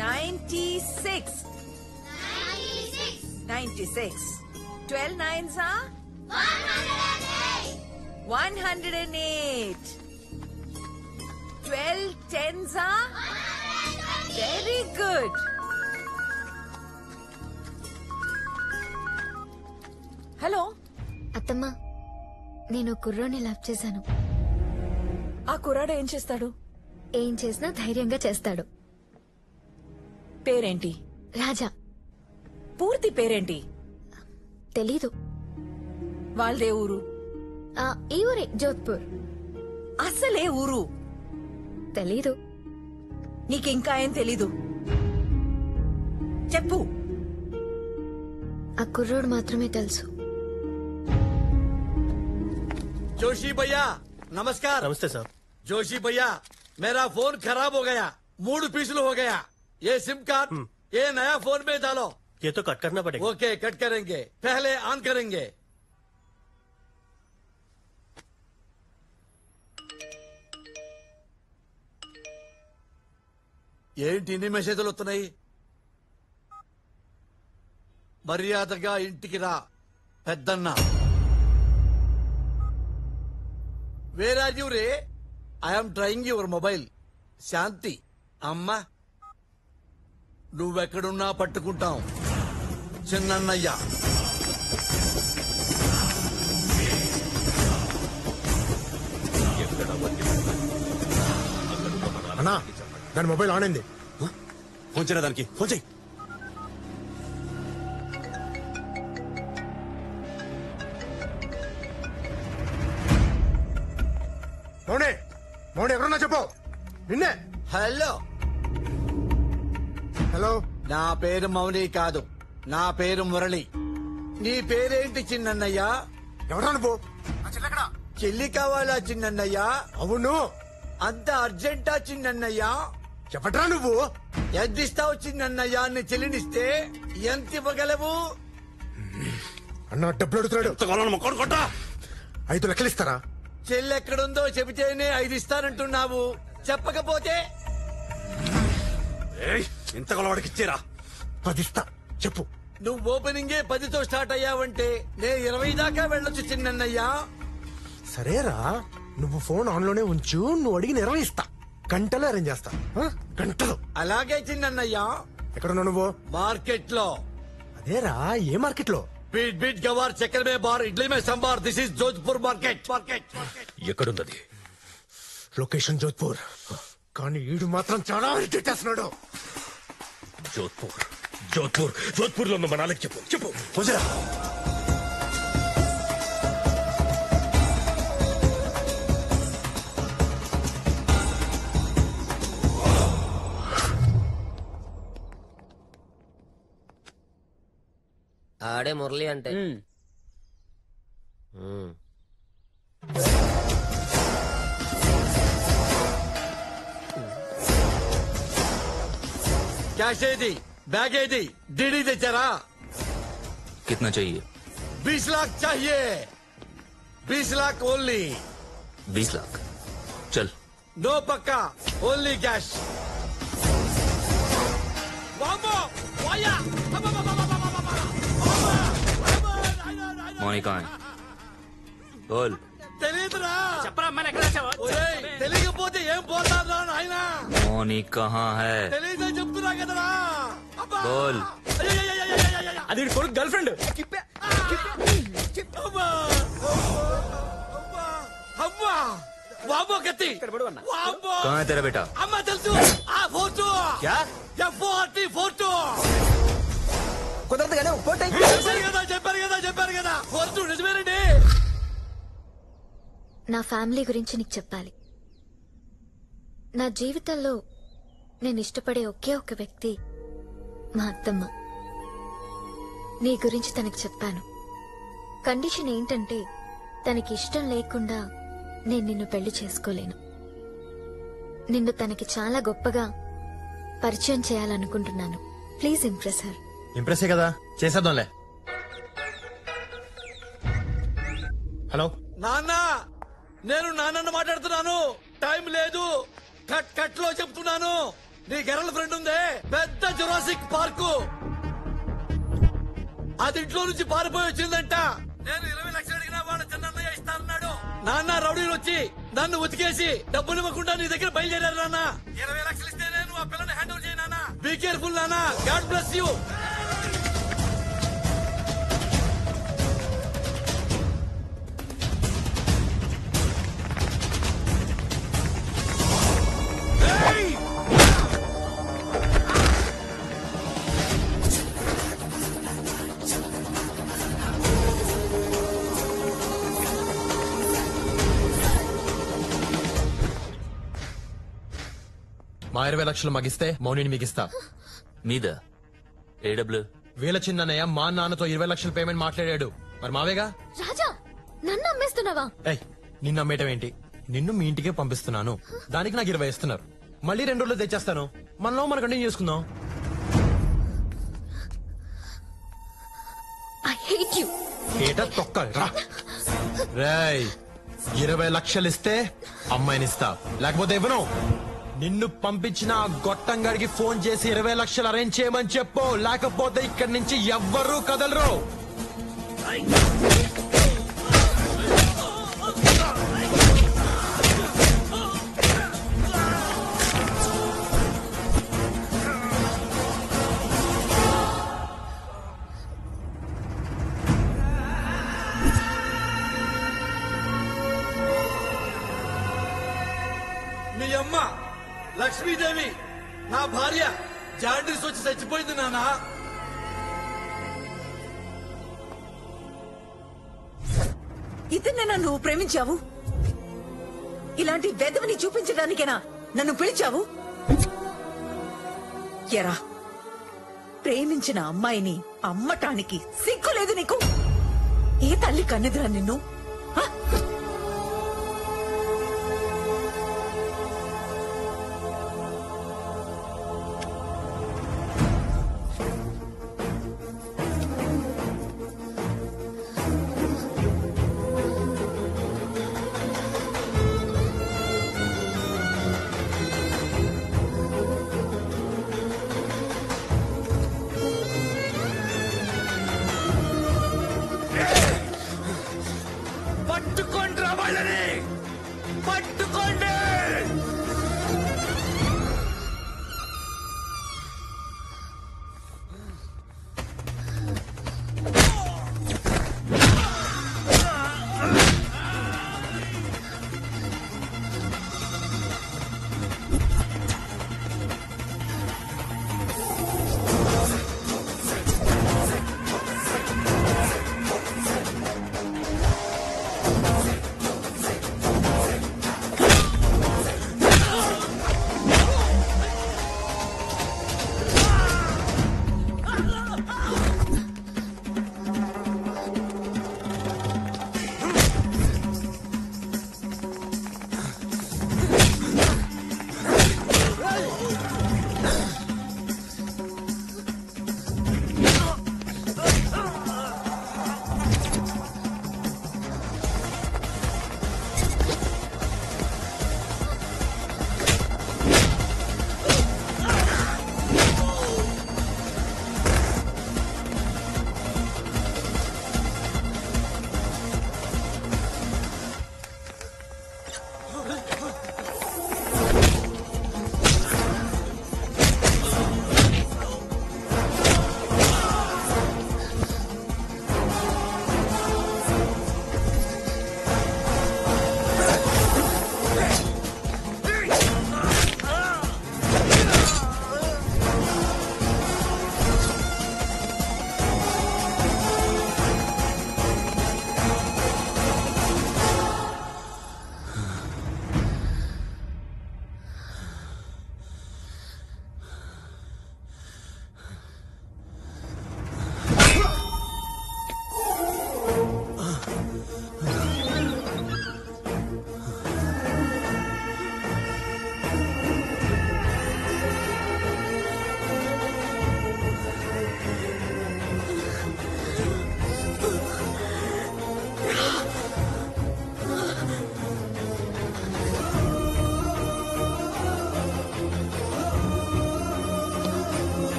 96. 96. 12 9s are 108. 12 10s are very good. Hello అత్తమ్మా, నేను కుర్రోని లవ్ చేశాను. ఆ కుర్రాడు ఏం చేస్తాడు? ఏం చేసినా ధైర్యంగా చేస్తాడు. పేరేంటి? రాజా. పూర్తి పేరేంటి? తెలీదు. వాళ్ళదే ఊరు? ఈ ఊరే, జోధ్పూర్. అసలే ఊరు? తెలీదు. నీకింకా ఏం తెలీదు? చెప్పు. ఆ కుర్రోడు మాత్రమే తెలుసు. जोशी भैया नमस्कार। नमस्ते सर। जोशी भैया मेरा फोन खराब हो गया, मूड पिछल हो गया। ये सिम कार्ड ये नया फोन में डालो। ये तो कट करना पड़ेगा। ओके कट करेंगे, पहले ऑन करेंगे। ఏంటి ఇన్ని మెసేజ్లు వస్తున్నాయి? మర్యాదగా ఇంటికి రా పెద్దన్న. వేర్ ఆర్ యూ రే? I'm trying your mobile. Shanti అమ్మా, నువ్వెక్కడున్నా పట్టుకుంటాం చిన్నన్నయ్య. అన్నా దాని మొబైల్ ఆన్ అయింది. ఫోన్ చేయరా దానికి, ఫోన్ చేయి. మౌనే మౌనే ఎవరన్నా చెప్పు. నిన్నే. Hello hello. నా పేరు మౌని కాదు, నా పేరు మురళి. నీ పేరేంటి చిన్నన్నయ్య? ఎవరా నువ్వు? చెల్లి కావాలా చిన్నన్నయ్య? అవును. అంత అర్జెంటా చిన్నన్నయ్య? చెప్పట్రా నువ్వు. ఎంత ఇస్తావు చిన్నన్నయ్య? నీ చెల్లినిస్తే ఎంత ఇవ్వగలవు? అన్న డబ్బులు అడుగుతున్నాడు. 5 లక్షలు ఇస్తారా? చెల్లెక్కడుందో చెబితేనే 5 ఇస్తానంటున్నావు, చెప్పకపోతే ఎంత కొలవాడికి ఇచ్చేరా? 10 ఇస్తా, చెప్పు. నువ్వు ఓపెనింగే 10తో స్టార్ట్ అయ్యావంటే నేను 20 దాకా వెళ్ళొచ్చు చిన్నన్నయ్యా. సరేరా, నువ్వు ఫోన్ ఆన్ లోనే ఉంచు, నువ్వు అడిగి 20 ఇస్తా. గంటలో అరేంజ్ చేస్తా. గంటలో. అలాగే చిన్నన్నయ్యా. ఎక్కడున్నావు నువ్వు? మార్కెట్ లో. అదేరా, ఏ మార్కెట్ లో? बीट बीट गवार चक्कर में बार इडली में संभार। This is Jodhpur market. ఎక్కడున్నది? లొకేషన్ జోధ్పూర్, కానీ ఈడు మాత్రం చాలా తిట్టేస్తున్నాడు. జోధ్పూర్ జోధ్పూర్ జోధ్పూర్ లో ఉన్న మనాలకి చెప్పు చెప్పు. పోజరా. ఆడే మురళి అంటే कैश दी बैग दी डीडी दे चरा। कितना चाहिए? 20 लाख चाहिए। 20 लाख ओनली 20 लाख चल नो पक्का ओनली कैश मौनी कहाँ है बोल తెలియదురా చెప్పరా అమ్మాయి ఎక్కడ వచ్చావా? తెలియకపోతే ఏం పోతారా నాయనా मौनी कहाँ है తెలియదని చెప్తున్నా కదరా बोल అది కొడుకు గర్ల్ ఫ్రెండ్ అమ్మా వామో కత్తి कहाँ है तेरा बेटा అమ్మ తెలుసు ఆ ఫోటో क्या ఫోటో కుదరదు కానీ ఫోటో చెప్పారు కదా ఫోటో నిజమేనండి నా ఫ్యామిలీ గురించి నీకు చెప్పాలి. నా జీవితంలో నేను ఇష్టపడే ఒకే ఒక వ్యక్తి మా అత్తమ్మ. నీ గురించి తనకి చెప్పాను. కండిషన్ ఏంటంటే తనకి ఇష్టం లేకుండా నేను నిన్ను పెళ్లి చేసుకోలేను. నిన్ను తనకి చాలా గొప్పగా పరిచయం చేయాలనుకుంటున్నాను. Please impress her. ఇంప్రెసే కదా చేసేద్దాంలే. హలో నాన్న నేను నాన్నను మాట్లాడుతున్నాను. టైం లేదు. కట్ లో చెప్తున్నాను. నీ గర్ల్ ఫ్రెండ్ ఉందే పెద్ద జురాసిక్ పార్కు అది ఇంట్లో నుంచి పారిపోయి వచ్చిందంట. నేను 20 లక్షలు అడిగినా వాడు చిన్నయ్య ఇస్తానన్నాడు. నాన్న రౌడీలు వచ్చి నన్ను ఉతికేసి డబ్బులు ఇవ్వకుండా నీ దగ్గర బయలుదేరారు నాన్న. 20 లక్షలు ఇస్తే నేను ఆ పిల్లని హ్యాండ్ ఓవర్ చేయను నాన్న. బీ కేర్ఫుల్ నాన్న. God bless you. మా 20 లక్షలు మగిస్తే మౌనిని మిగిస్తా. మీద ఏ డబ్బులు వీళ్ళ చిన్నయ్య మా నాన్నతో 20 లక్షల పేమెంట్ మాట్లాడాడు. మరి మావేగా. రాజా నన్ను అమ్మేస్తున్నావా? ఏయ్ నిన్ను అమ్మేయటం ఏంటి? నిన్ను మీ ఇంటికే పంపిస్తున్నాను. దానికి నాకు 20 ఇస్తున్నారు. మళ్ళీ 2 రోజులు తెచ్చేస్తాను. మనలో మనం కంటిన్యూ చేసుకుందాం. I hate you. ఏటా తొక్క రా. రేయ్ 20 లక్షలు ఇస్తే అమ్మాయినిస్తా, లేకపోతే ఇవ్వను. నిన్ను పంపించిన ఆ గొట్టంగాడికి ఫోన్ చేసి 20 లక్షలు అరేంజ్ చేయమని చెప్పు, లేకపోతే ఇక్కడి నుంచి ఎవ్వరూ కదలరు. మీ అమ్మ లక్ష్మీదేవి నా భార్య జాండీస్ వచ్చి చచ్చిపోయింది నాన్న. ఇతన్నేనా నువ్వు ప్రేమించావు? ఇలాంటి వెధవని చూపించడానికేనా నన్ను పిలిచావు? ఎరా ప్రేమించిన అమ్మాయిని అమ్మటానికి సిగ్గులేదు నీకు? ఏ తల్లి కన్నెదురా నిన్ను? పట్టుకోండి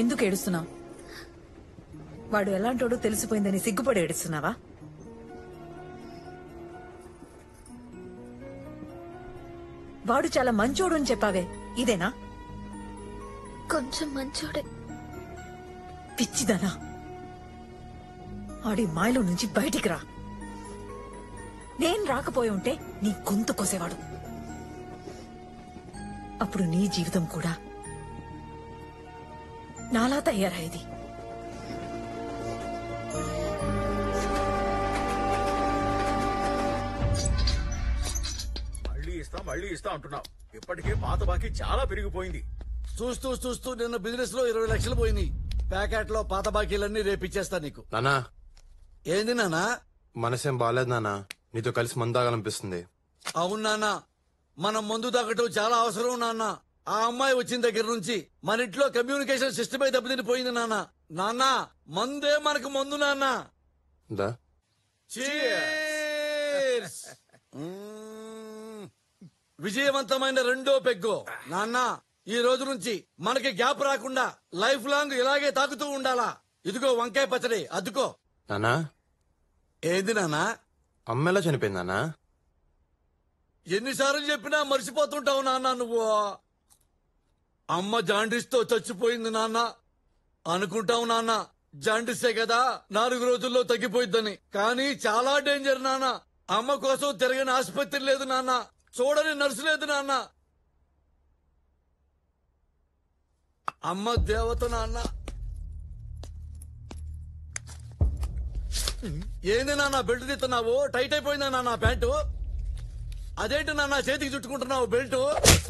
ఎందుకు ఏడుస్తున్నావు? వాడు ఎలాంటోడో తెలిసిపోయిందని సిగ్గుపడి ఏడుస్తున్నావా? వాడు చాలా మంచోడు అని చెప్పావే, ఇదేనా? కొంచెం మంచోడే. పిచ్చిదనా, ఆడి మాయలో నుంచి బయటికి రా. నేను రాకపోయి ఉంటే నీ గొంతు కోసేవాడు. అప్పుడు నీ జీవితం కూడా నాలా తయారయ్యేది. మళ్ళీ ఇస్తా అంటున్నావు. ఇప్పటికే పాత బాకీ చాలా పెరిగిపోయింది. చూస్తూ చూస్తూ నిన్న బిజినెస్ లో 20 లక్షలు పోయినాయి. ప్యాకెట్ లో పాత బాకీలన్నీ రేపిచ్చేస్తా నీకు. నానా, ఏంది నానా? మనసేం బాలేదు నానా, నీతో కలిసి మందాగాలనిపిస్తుంది. అవును నాన్న, మనం మందు తాగటం చాలా అవసరం నాన్న. ఆ అమ్మాయి వచ్చిన దగ్గర నుంచి మన ఇంట్లో కమ్యూనికేషన్ సిస్టమే దెబ్బతినిపోయింది నాన్న. నాన్న, మందే మనకు మందు నాన్న. Cheers! విజయవంతమైన రెండో పెగ్గు నాన్న. ఈ రోజు నుంచి మనకి గ్యాప్ రాకుండా లైఫ్ లాంగ్ ఇలాగే తాగుతూ ఉండాలా. ఇదిగో వంకాయ పచ్చడి, అద్దుకో. నానా, ఏంది నాన్న? అమ్మ ఎలా చనిపోయింది నానా? ఎన్నిసార్లు చెప్పినా మర్చిపోతుంటావు నాన్న నువ్వు. అమ్మ జాండీస్తో చచ్చిపోయింది నాన్న. అనుకుంటావు నాన్న జాండీసే కదా 4 రోజుల్లో తగ్గిపోయిద్దని. కానీ చాలా డేంజర్ నాన్న. అమ్మ కోసం తిరగని ఆసుపత్రి లేదు నాన్న, చూడని నర్సు లేదు నాన్న. అమ్మ దేవత నాన్న. ఏంది నాన్న బెల్ట్ తీస్తున్నావు? టైట్ అయిపోయిందా నాన్న ప్యాంటు? అదేంటి నాన్న చేతికి చుట్టుకుంటున్నావు బెల్ట్?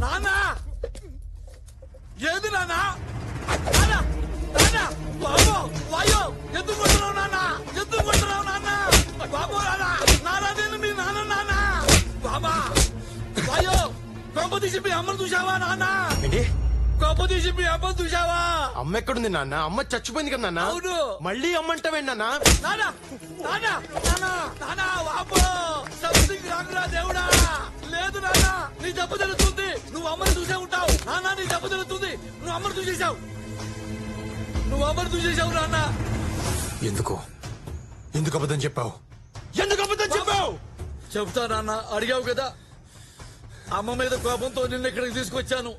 నాన్న, ఏది నాన్న? బాబు వాయో, ఎందుకు కొట్టున్నావు నాన్న? ఎందుకు కొట్టున్నావు నాన్న? బాబు నాన్న, నేను మీ నాన్న నాన్న. బాబా వాయో, గొప్ప తీసి మీ అమ్మను చూసావా నాన్న? గొప్ప తీసి మీ అమ్మను చూసావా? అమ్మ ఎక్కడుంది నాన్న? అమ్మ చచ్చిపోయింది కదా నాన్న. అవును. మళ్ళీ అమ్మంటావేంటి నాన్న? నాన్న నాన్న నాన్న నాన్న, బాబు సంథింగ్ రాంగ్ రా దేవుడా. లేదు నాన్న, నీ దెబ్బ తెలుస్తుంది. నువ్వు అమ్మని చూసే ఉంటావు నాన్న. నీ దెబ్బ తెలుస్తుంది. నువ్వు అమ్మని చూసేశావు. నువ్వు అమ్మని చూసేశావు నాన్న. ఎందుకు అబద్ధం చెప్పావు? ఎందుకు అబద్ధం చెప్పావు? చెబుతా నాన్న, అడిగావు కదా. అమ్మ మీద కోపంతో నిన్న ఇక్కడికి తీసుకొచ్చాను.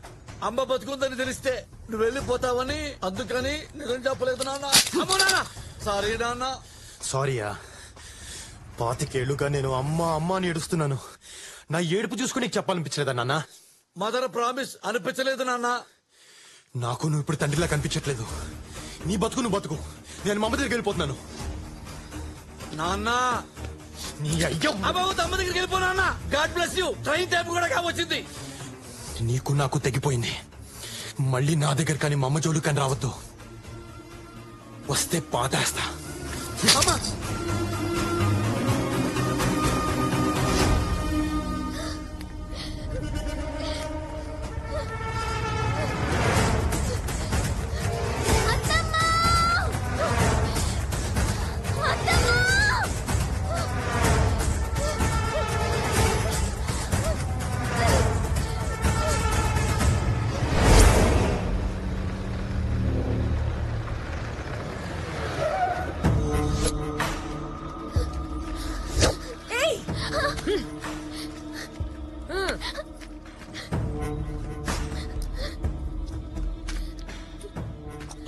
అమ్మ బతుకుందని తెలిస్తే నువ్వు వెళ్ళిపోతావని, అందుకని నిజం చెప్పలేదు నాన్న. అమ్మో నాన్న, సారీ నాన్న. సారీయా? 25 ఏళ్లుగా నేను అమ్మ అమ్మ అని ఏడుస్తున్నాను. నా ఏడుపు చూసుకుని నీకు చెప్పాలనిపించలేదా నాన్న? మదర్ ప్రామిస్ అనిపించలేదు నాన్న. నాకు నువ్వు ఇప్పుడు తండ్రిలా కనిపించట్లేదు. నీ బతుకు నువ్వు బతుకు. నేను మా అమ్మ దగ్గరికి వెళ్ళిపోతున్నాను. నాన్న, నీ అయ్యో అమ్మ దగ్గరికి వెళ్ళిపో నాన్న. God bless you. Train time కూడా కావచ్చింది. నీకు నాకు తెగిపోయింది. మళ్ళీ నా దగ్గర కానీ మా అమ్మ జోలు కానీ రావద్దు. వస్తే పాతేస్తా.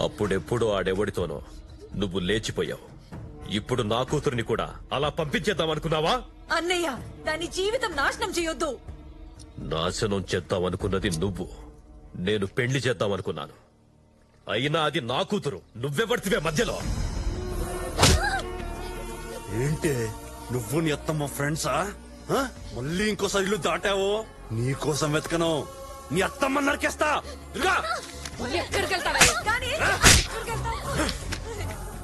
అప్పుడెప్పుడు ఆడెవడితోనో నువ్వు లేచిపోయావు. ఇప్పుడు నా కూతురిని కూడా అలా పంపించేద్దామనుకున్నావా? అన్నయ్య, దాని జీవితం నాశనం చేయొద్దు. నాశనం చేద్దామనుకున్నది నువ్వు, నేను పెళ్లి చేద్దామనుకున్నాను. అయినా అది నా కూతురు. నువ్వెవడితివే మధ్యలో? ఏంటే నువ్వు నీ అత్తమ్మ ఫ్రెండ్సా? మళ్ళీ ఇంకోసారి ఇల్లు దాటావో నీ కోసం వెతకను. నీ అత్తమ్మ నరికేస్తా. ఎక్కడికి వెళ్తావా?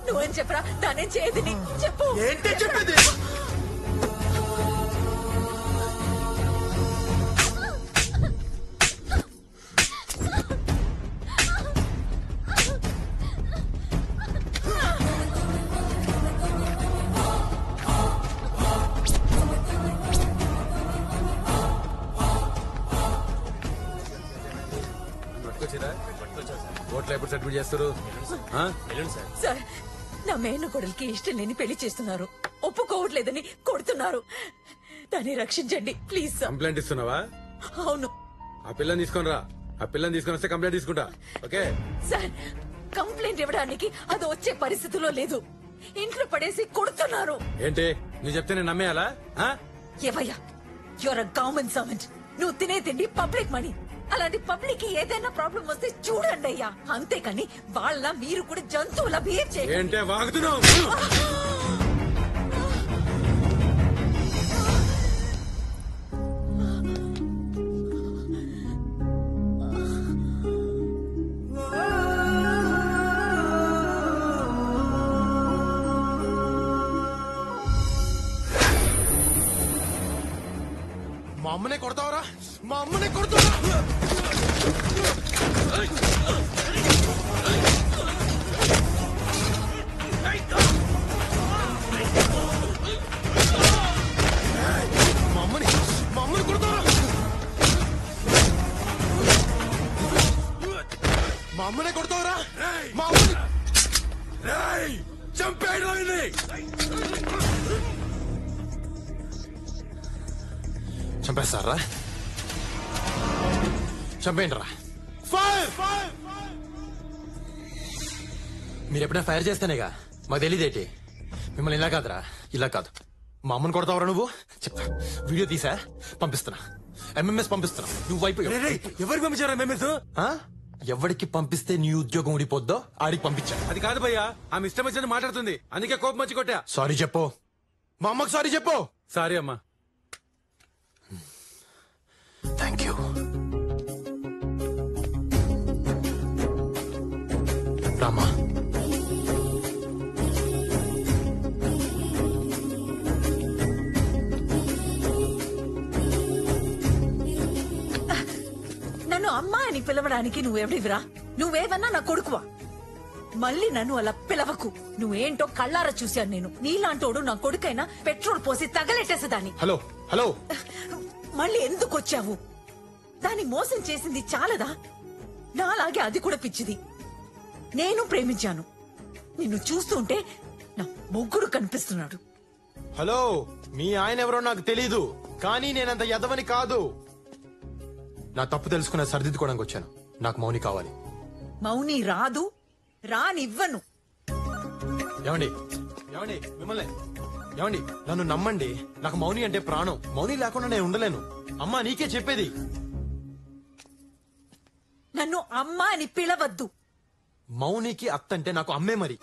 నువ్వేం చెప్పరా? దానేం చేయదు. చెప్పు. ఏంటే చెప్పేది? పట్టుకొచ్చిరా ఓట్లు ఎప్పుడు సర్టిఫికేట్ చేస్తారు ఆ? సార్ నా మేన కొడులకి ఇష్టం లేని పెళ్లి చేస్తున్నారు, ఒప్పుకోవట్లేదని కొడుతున్నారు. దాన్ని రక్షించండి ప్లీజ్ సార్. కంప్లైంట్ ఇస్తున్నావా? అవును ఆ పిల్లని తీసుకొని రా. ఆ పిల్లని తీసుకొని వస్తే కంప్లైంట్ తీసుకుంటా. ఓకే సార్, కంప్లైంట్ ఇవ్వడానికి అది వచ్చే పరిస్థితిలో లేదు. ఇంట్లో పడేసి కొడుతున్నారు. ఏంటి నువ్వు చెప్తే నేను నమ్మేయాలా? ఆ? ఏవయ్యా, యువర్ అ గవర్నమెంట్ సర్వెంట్. నువ్వు తినే తిండి పబ్లిక్ మనీ. అలాంటి పబ్లిక్ కి ఏదైనా ప్రాబ్లం వస్తే చూడండి అయ్యా, అంతేకాని వాళ్ళ మీరు కూడా జంతువులా బిహేవ్ చేయండి. ఏంటే వాగుతున్నావు? మా అమ్మనే కొడతావరా? మా అమ్మనే కొడతావరా? మా అమ్మని కొడతావరా? మా అమ్మనే కొడతావరా? మా అమ్మని చంపేయడం చంపేస్తారా? చంపేయండి రా. ఫైర్! మీరు ఎప్పుడైనా ఫైర్ చేస్తేనేగా మాకు తెలియదేటి. మిమ్మల్ని ఇలా కాదురా, ఇలా కాదు. మా అమ్మని కొడతావరా నువ్వు? చెప్తా, వీడియో తీసా పంపిస్తున్నా, ఎంఎంఎస్ పంపిస్తున్నా. నువ్వు వైపు ఎవరికి పంపించారా ఎంఎంఎస్? ఎవరికి పంపిస్తే నీ ఉద్యోగం ఊడిపోద్దో ఆడికి పంపించా. అది కాదు భయ్యా, ఆమె ఇష్టం వచ్చినట్టు మాట్లాడుతుంది, అందుకే కోపం వచ్చి కొట్టా. సారీ చెప్పు, మా అమ్మకి సారీ చెప్పు. సారీ అమ్మా. Thank you. రామా, నన్ను అమ్మా అని పిలవడానికి నువ్వెవడివిరా? నువ్వేవన్నా నా కొడుకువా? మళ్ళీ నన్ను అలా పిలవకు. నువ్వేంటో కళ్ళారా చూశాను నేను. నీలాంటోడు నా కొడుకైనా పెట్రోల్ పోసి తగలెట్టేసేదాన్ని. హలో హలో, మళ్ళీ ఎందుకు వచ్చావు? దాన్ని మోసం చేసింది చాలదా? నాలాగే అది కూడా పిచ్చిది. నేను ప్రేమించాను. నిన్ను చూస్తుంటే నా మొగ్గుడు కనిపిస్తున్నాడు. హలో, మీ ఆయన ఎవరో నాకు తెలీదు, కానీ నేనంత ఎదవని కాదు. నా తప్పు తెలుసుకున్న సరిదిద్దుకోవడానికి వచ్చాను. నాకు మౌని కావాలి. మౌని రాదు, రానివ్వను. ఏమండి ఏమండి మిమ్మల్ని ఏమండి, నన్ను నమ్మండి. నాకు మౌని అంటే ప్రాణం. మౌని లేకుండా నేను ఉండలేను. అమ్మా, నీకే చెప్పేది. నన్ను అమ్మా అని పిలవద్దు. మౌనికి అత్తంటే నాకు అమ్మే మరి.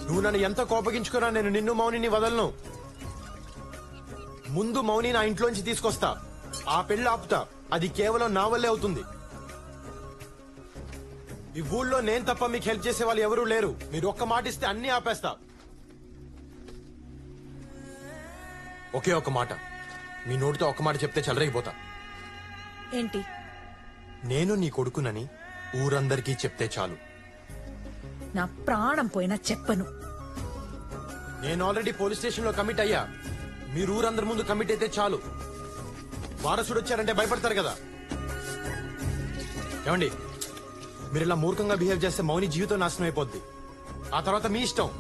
నువ్వు నన్ను ఎంత కోపగించుకున్నా నేను నిన్ను మౌనిని వదలను. ముందు మౌని నా ఇంట్లోంచి తీసుకొస్తా, ఆ పెళ్లి ఆపుతా. అది కేవలం నా వల్లే అవుతుంది. ఈ ఊళ్ళో నేను తప్ప మీకు హెల్ప్ చేసే వాళ్ళు ఎవరూ లేరు. మీరు ఒక్క మాట ఇస్తే అన్ని ఆపేస్తా. ఒకే ఒక మాట, మీ నోటితో ఒక్క మాట చెప్తే చెలరేగిపోతా. ఏంటి? నేను నీ కొడుకునని ఊరందరికీ చెప్తే చాలు. నా ప్రాణం పోయినా చెప్పను. నేను ఆల్రెడీ పోలీస్ స్టేషన్ లో కమిట్ అయ్యా. మీరు ఊరందరి ముందు కమిట్ అయితే చాలు. వారసుడు వచ్చారంటే భయపడతారు కదా. ఏమండి, మీరు ఇలా మూర్ఖంగా బిహేవ్ చేస్తే మౌని జీవితం నాశనం అయిపోద్ది. ఆ తర్వాత మీ ఇష్టం.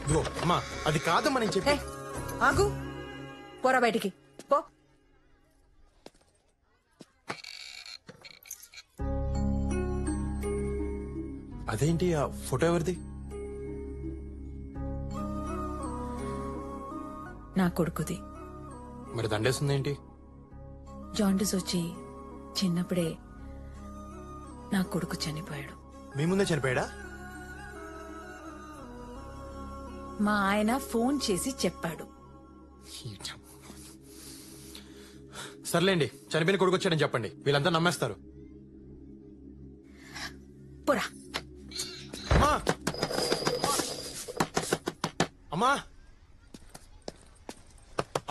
ఇదిగో అమ్మా, అది కాదమ్మా నేను చెప్పే. ఆగు, పోరా బయటికి పో. అదేంటి ఆ ఫోటో ఎవరిది? నా కొడుకుది. మరి దండేస్తుందేంటి? జాండిస్ వచ్చి చిన్నప్పుడే నా కొడుకు చనిపోయాడు. మీ ముందే చనిపోయాడా? మా ఆయన ఫోన్ చేసి చెప్పాడు. సర్లేండి, చనిపోయిన కొడుకు వచ్చాడని చెప్పండి, వీళ్ళంతా నమ్మేస్తారు. పోరా. అమ్మా, అమ్మా,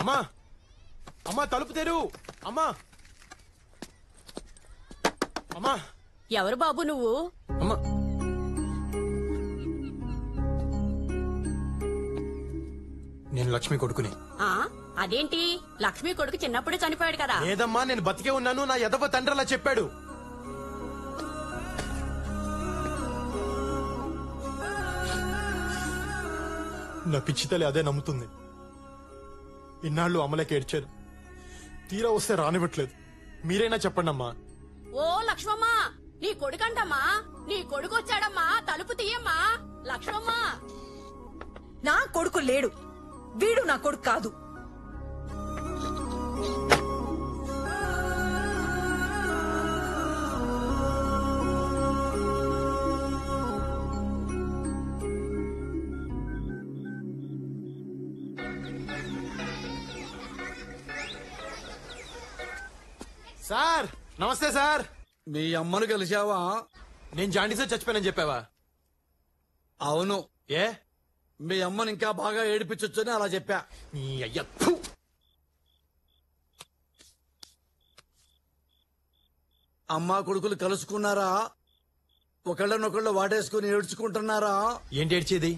అమ్మా, అమ్మా తలుపు తెరు. అమ్మా అమ్మా. ఎవరు బాబు నువ్వు? అమ్మా నేను లక్ష్మి కొడుకుని. ఆ అదేంటి, లక్ష్మి కొడుకు చిన్నప్పుడే చనిపోయాడు కదా? లేదమ్మా, నేను బతికే ఉన్నాను. నా ఎదవ తండ్రి అలా చెప్పాడు. నా పిచ్చితల్లి అదే నమ్ముతుంది. ఇన్నాళ్ళు అమ్మలకి ఏడ్చారు, తీరా వస్తే రానివ్వట్లేదు. మీరైనా చెప్పండి అమ్మా. ఓ లక్ష్మమ్మ, నీ కొడుకంటమ్మా, నీ కొడుకు వచ్చాడమ్మా, తలుపు తీయమ్మా. లక్ష్మమ్మ, నా కొడుకు లేడు, వీడు నా కొడుకు కాదు. సార్ నమస్తే సార్. మీ అమ్మను కలిశావా? నేను జాండీసే చచ్చిపోయానని చెప్పావా? అవును. ఏ మీ అమ్మని ఇంకా బాగా ఏడిపించొచ్చని అలా చెప్పా. నీ అయ్య. అమ్మా కొడుకులు కలుసుకున్నారా? ఒకళ్ళనొకళ్ళు వాటేసుకుని ఏడ్చుకుంటున్నారా? ఏంటి ఏడ్చేది?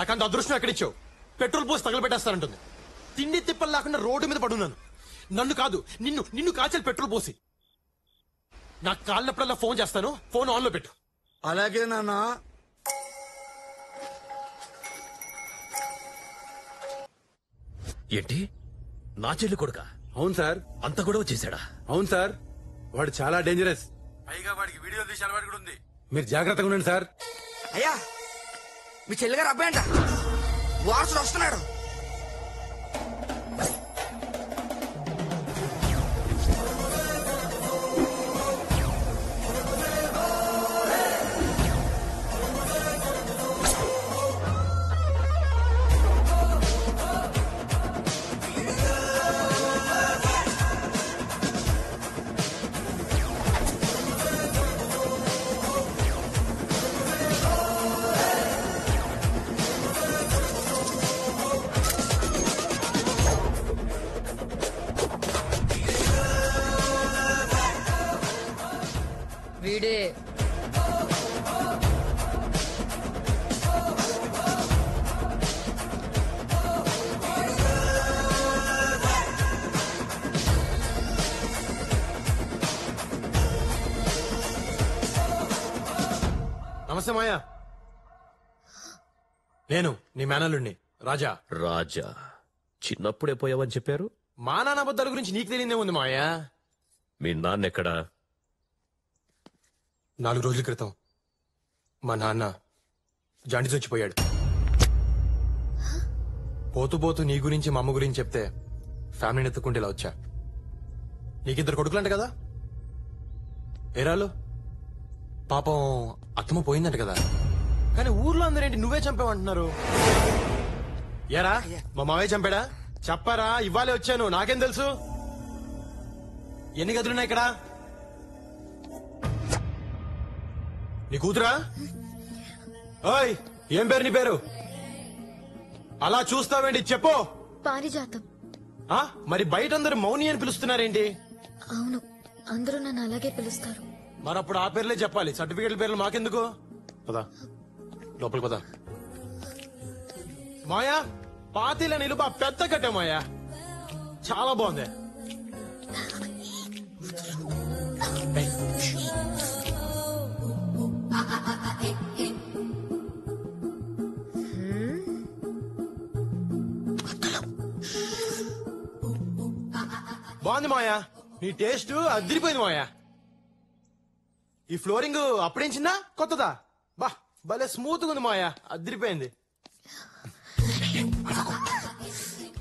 నాకంత అదృష్టం ఎక్కడిచ్చావు? పెట్రోల్ పోసి తగలబెట్టేస్తానంటుంది. తిండి తిప్పలు లేకుండా రోడ్డు మీద పడున్నాను. నన్ను కాదు, నిన్ను కాల్చాలి పెట్రోల్ పోసి. నాకు కాళ్ళప్పుడల్లా ఫోన్ చేస్తాను, ఫోన్ ఆన్ లో పెట్టు. అలాగే నాన్న. ఏంటి, నా చెల్లి కొడుక? అవును సార్. అంత గొడవ చేశాడా? అవును సార్, వాడు చాలా డేంజరస్. పైగా వాడికి వీడియోలు తీసే అలవాటు కూడా ఉంది. మీరు జాగ్రత్తగా ఉండండి సార్. అయ్యా, మీ చెల్లిగారు అబ్బాయి అంట, వారసుడు వస్తున్నాడు. వీడే. నమస్తే మాయా, నేను నీ మేనల్లుడిని రాజా. రాజా, చిన్నప్పుడే పోయావని చెప్పారు. మా నాన్న అబద్ధాల గురించి నీకు తెలియదే ఉంది మాయా. మీ నాన్న ఎక్కడా? 4 రోజుల క్రితం మా నాన్న జాండీస్ వచ్చిపోయాడు. పోతూ పోతూ నీ గురించి మా అమ్మ గురించి చెప్తే ఫ్యామిలీని ఎత్తుకుంటే ఇలా వచ్చా. నీకిద్దరు కొడుకులంట కదా, ఏరాలు పాపం అత్తమ్మ పోయిందంట కదా. కానీ ఊర్లో అందరేంటి నువ్వే చంపావంటున్నారు. ఏరా మా మావయ్య చంపాడా? చెప్పారా? ఇవ్వాలే వచ్చాను, నాకేం తెలుసు. ఎన్ని గదులున్నాయి ఇక్కడ? నీ కూతురా? ఓయ్, ఏం పేరు నీ పేరు? అలా చూస్తావేంటి చెప్పు. పారిజాతం. మరి బయట అందరు మౌని అని పిలుస్తున్నారేంటి? అవును, అందరూ నన్ను అలాగే పిలుస్తారు. మరప్పుడు ఆ పేర్లే చెప్పాలి, సర్టిఫికేట్ల పేర్లు మాకెందుకు? పదా లోపలికి పదా. మాయా, పాతీల నిలుప పెద్ద కట్టే మాయా, చాలా బాగుంది. బాగుంది మాయా, నీ టేస్ట్ అదిరిపోయింది మాయా. ఈ ఫ్లోరింగ్ అప్పుడేంచిందా కొత్తదా? బా భలే స్మూత్ ఉంది మాయా, అదిరిపోయింది.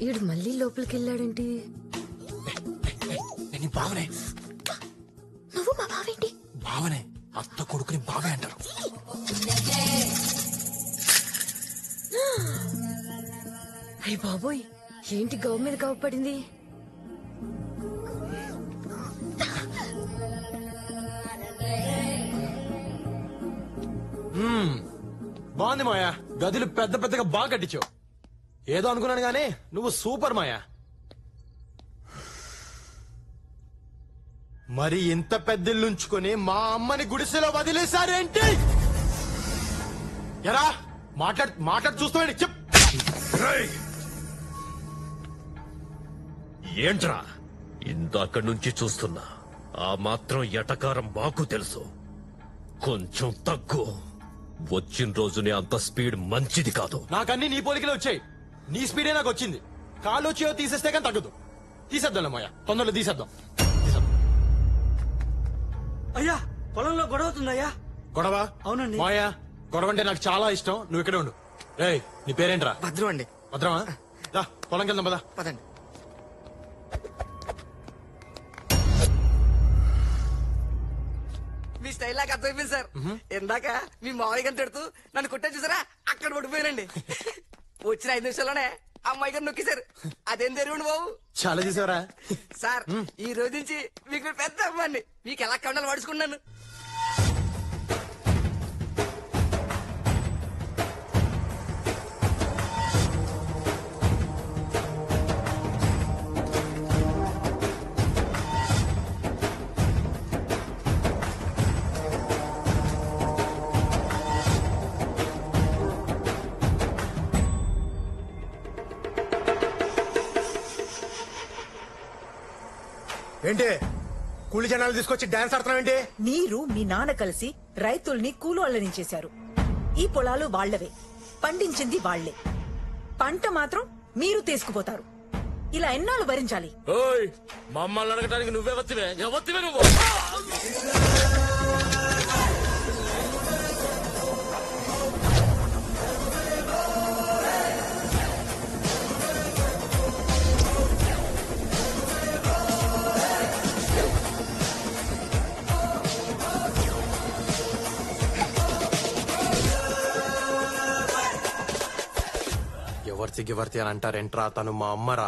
ఈడు మళ్ళీ లోపలికి వెళ్ళాడేంటి? నేను బావనే. నువ్వు మా బావేంటి? బావనే, అత్త కొడుకుని బావే అంటారు. అయ్య బాబోయ్, ఏంటి గవ్ మీద గవ్ పడింది? బాగుంది మాయా, గదులు పెద్ద పెద్దగా బాగా కట్టించావు. ఏదో అనుకున్నాను గానీ నువ్వు సూపర్ మాయా. మరి ఇంత పెద్దలుంచుకొని మా అమ్మని గుడిసెలో వదిలేశారేంటి? ఎరా మాట్లాడు చూస్తామండి చెప్. ఏంట్రా ఇందాక నుంచి చూస్తున్నా, ఆ మాత్రం ఎటకారం మాకు తెలుసు. కొంచెం తగ్గు. వచ్చిన రోజునే అంత స్పీడ్ మంచిది కాదు. నాకన్నీ నీ పోలికలే వచ్చాయి. నీ స్పీడే నాకు వచ్చింది. కాలు వచ్చేయో తీసేస్తే కానీ తగ్గదు. తీసేద్దాం మాయా, తొందరలో తీసేద్దాం. అయ్యా పొలంలో గొడవ అవుతుందయ్యా. గొడవ? అవునండి. మాయా గొడవ అంటే నాకు చాలా ఇష్టం. నువ్వు ఇక్కడే ఉండు. రేయ్ నీ పేరేంట్రా? భద్రం అండి. భద్రమా? రా పొలంకి వెళ్దాం పదా. పదండి. మీ స్టైల్ నాకు అర్థమైపోయింది సార్. ఇందాక మీ మామయ్య గారిని తిడుతూ నన్ను కొట్టా చూసారా, అక్కడ పడిపోయానండి. వచ్చిన 5 నిమిషాల్లోనే అమ్మాయి గారు నొక్కేశారు. అదేం జరిగింది బాబు? చాలా చేసావరా సార్. ఈ రోజు నుంచి మీకు పెద్ద అమ్మాయిని, మీకు ఎలా కండలు పడుచుకున్నాను. ఏంటి కూలి జనాలు తీసుకొచ్చి డాన్స్ ఆడుతున్నావేంటి? మీరు మీ నాన్న కలిసి రైతుల్ని కూలోళ్ళని చేశారు. ఈ పొలాలు వాళ్లవే, పండించింది వాళ్లే, పంట మాత్రం మీరు తీసుకుపోతారు. ఇలా ఎన్నాళ్ళు భరించాలి? మమ్మల్ని అడగడానికి నువ్వే వత్తివే నువ్వు. గివర్తి అని అంటారేంట్రా? తను మా అమ్మరా.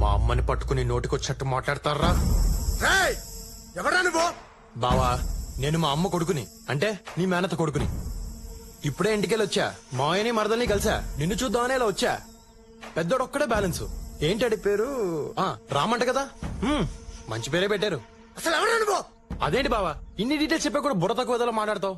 మా అమ్మని పట్టుకుని నోటికొచ్చినట్టు మాట్లాడతారా? ఎవరా నువ్వు? బావా నేను మా అమ్మ కొడుకుని, అంటే నీ మేనత కొడుకుని. ఇప్పుడే ఇంటికెళ్ళి వచ్చా. మాయని మరదల్ని కలిసా. నిన్ను చూద్దామని ఇలా వచ్చా. పెద్దోడొక్కడే బ్యాలెన్స్. ఏంటడి పేరు? రామంట కదా. మంచి పేరే పెట్టారు. అసలు ఎవరా నువ్వు? అదేంటి బావా ఇన్ని డీటెయిల్స్ చెప్పా కూడా బుర్ర తక్కువ మాట్లాడతావు?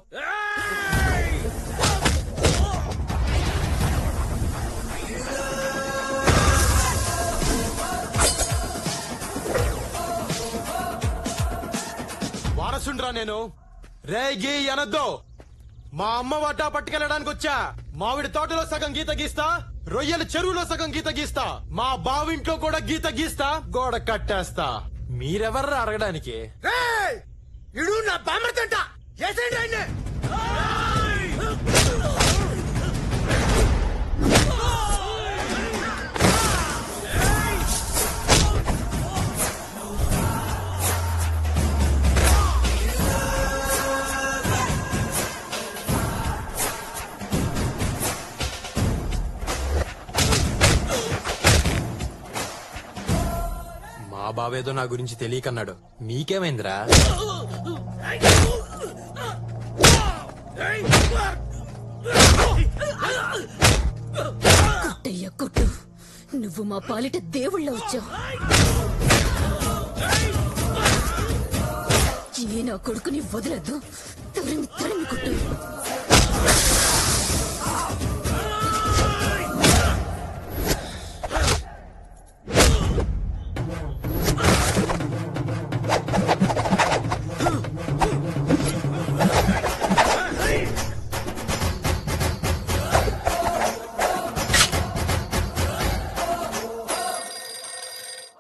వారసుండ్రా నేను. రేగి అనద్దు. మా అమ్మ వాటా పట్టుకెళ్ళడానికి వచ్చా. మామిడి తోటలో సగం గీత గీస్తా, రొయ్యల చెరువులో సగం గీత గీస్తా, మా బావింట్లో కూడా గీత గీస్తా, గోడ కట్టేస్తా. మీరెవర్రా అడగడానికి? ఇడు నా బామ్మర్తంట. మా బావేదో నా గురించి తెలియకన్నాడు. మీకేమైందిరా? కొట్టయ్య కొట్టు. నువ్వు మా పాలిట దేవుళ్ళ వచ్చావు. ఏ నా కొడుకుని వదలద్దు. తరిమి తరిమి కొట్టు.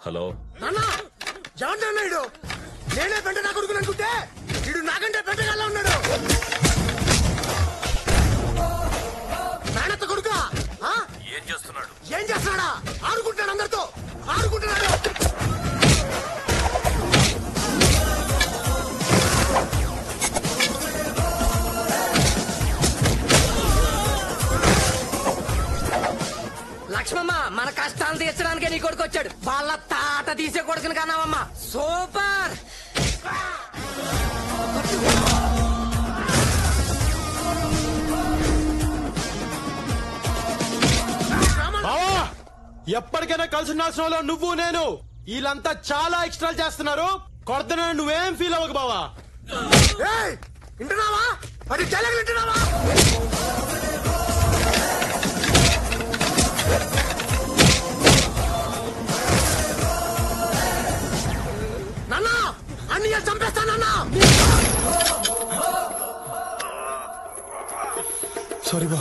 హలో జాన్నాడు. నేనే పెంట నా కొడుకుని అనుకుంటే వీడు నాకంటే పెంటగాళ్ళ ఉన్నాడు. నానత్త కొడుక ఏం చేస్తున్నాడు? ఏం చేస్తున్నాడా? ఆడుకుంటున్నాడు, అందరితో ఆడుకుంటున్నాడు. లక్ష్మమ్మ మన కష్టాలు తీర్చడానికే నీ కొడుకు వచ్చాడు. వాళ్ళ తాట తీసే కొడుకుని కన్నావమ్మా. సూపర్. ఎప్పటికైనా కలిసి ఉండాల్సిన నువ్వు నేను వీళ్ళంతా చాలా ఎక్స్ట్రా చేస్తున్నారు. కొడుతున్నా నువ్వేం ఫీల్ అవ్వకు బావా. వింటున్నావా? అది డైలాగ్ వింటున్నావా? నాన్న అన్ని చంపేస్తానన్నా. సారీ బా.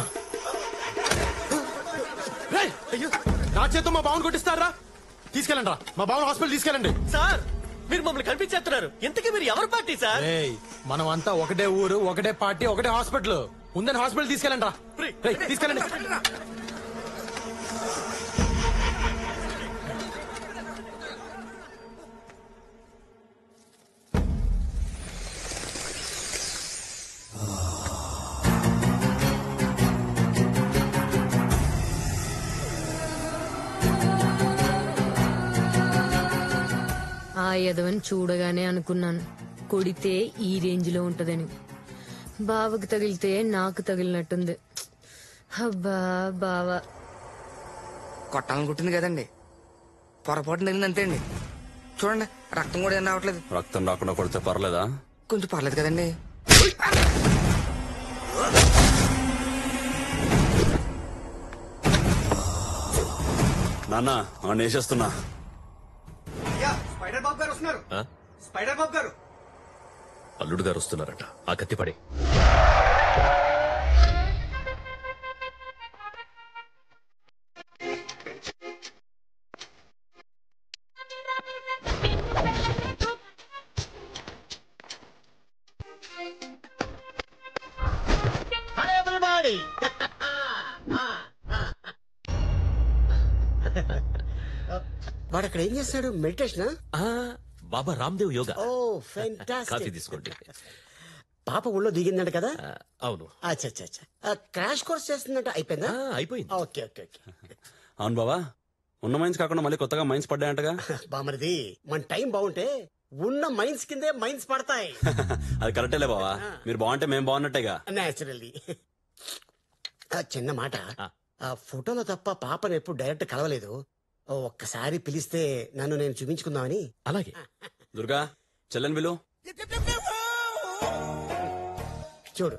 నా చేత మా బావన్ కొట్టిస్తారా? తీసుకెళ్ళండి రా, మా బావన్ హాస్పిటల్ తీసుకెళ్ళండి. సార్ మీరు మమ్మల్ని కనిపించేస్తున్నారు. ఇంతకీ మీరు ఎవరు పార్టీ సార్? మనం అంతా ఒకటే ఊరు, ఒకటే పార్టీ, ఒకటే హాస్పిటల్. ఉందని హాస్పిటల్ తీసుకెళ్ళండి రా. తీసుకెళ్ళండి. ఆ యదవని చూడగానే అనుకున్నాను కొడితే ఈ రేంజ్ లో ఉంటదని. బావకు తగిలితే నాకు తగిలినట్టుంది. అబ్బా బావా కొట్టాలని కుట్టింది కదండి, పొరపాటు తగిలింది అంతే అండి. చూడండి రక్తం కూడా ఏం రావట్లేదు. రక్తం రాకుండా కొడితే పర్లేదా? కొంచెం పర్లేదు కదండి. నాన్న వేసేస్తున్నా. స్పైడర్ బాబు గారు వస్తున్నారు. స్పైడర్ బాబు గారు. అల్లుడు గారు వస్తున్నారట. ఆ కత్తి పడే. వాడు అక్కడ ఏం చేస్తాడు? మెడిటేషన్. బాబా Ramdev yoga. Oh fantastic. Coffee తీసుకోండి. పాప ఊళ్ళో దిగిందంట కదా? అవును. అచ్చా క్రాష్ కోర్స్ చేస్తుందంట. అయిపోయిందా? అయిపోయింది. ఓకే. అవును బావా, ఉన్న మైన్స్ కాకుండా మళ్ళీ కొత్తగా మైన్స్ పడ్డాయంటగా? బామరిది మన టైం బాగుంటే ఉన్న మైన్స్ కిందే మైన్స్ పడతాయి. అది కరెక్టేలే బావా, మీరు బాగుంటే మేము బాగున్నట్టేగా. నేచురల్లీ. చిన్న మాట, ఆ ఫోటోలో తప్ప పాపను ఎప్పుడు డైరెక్ట్ కలవలేదు. ఒక్కసారి పిలిస్తే నన్ను నేను చూపించుకుందామని. అలాగే. దుర్గా చెల్లెని విలు. చూడు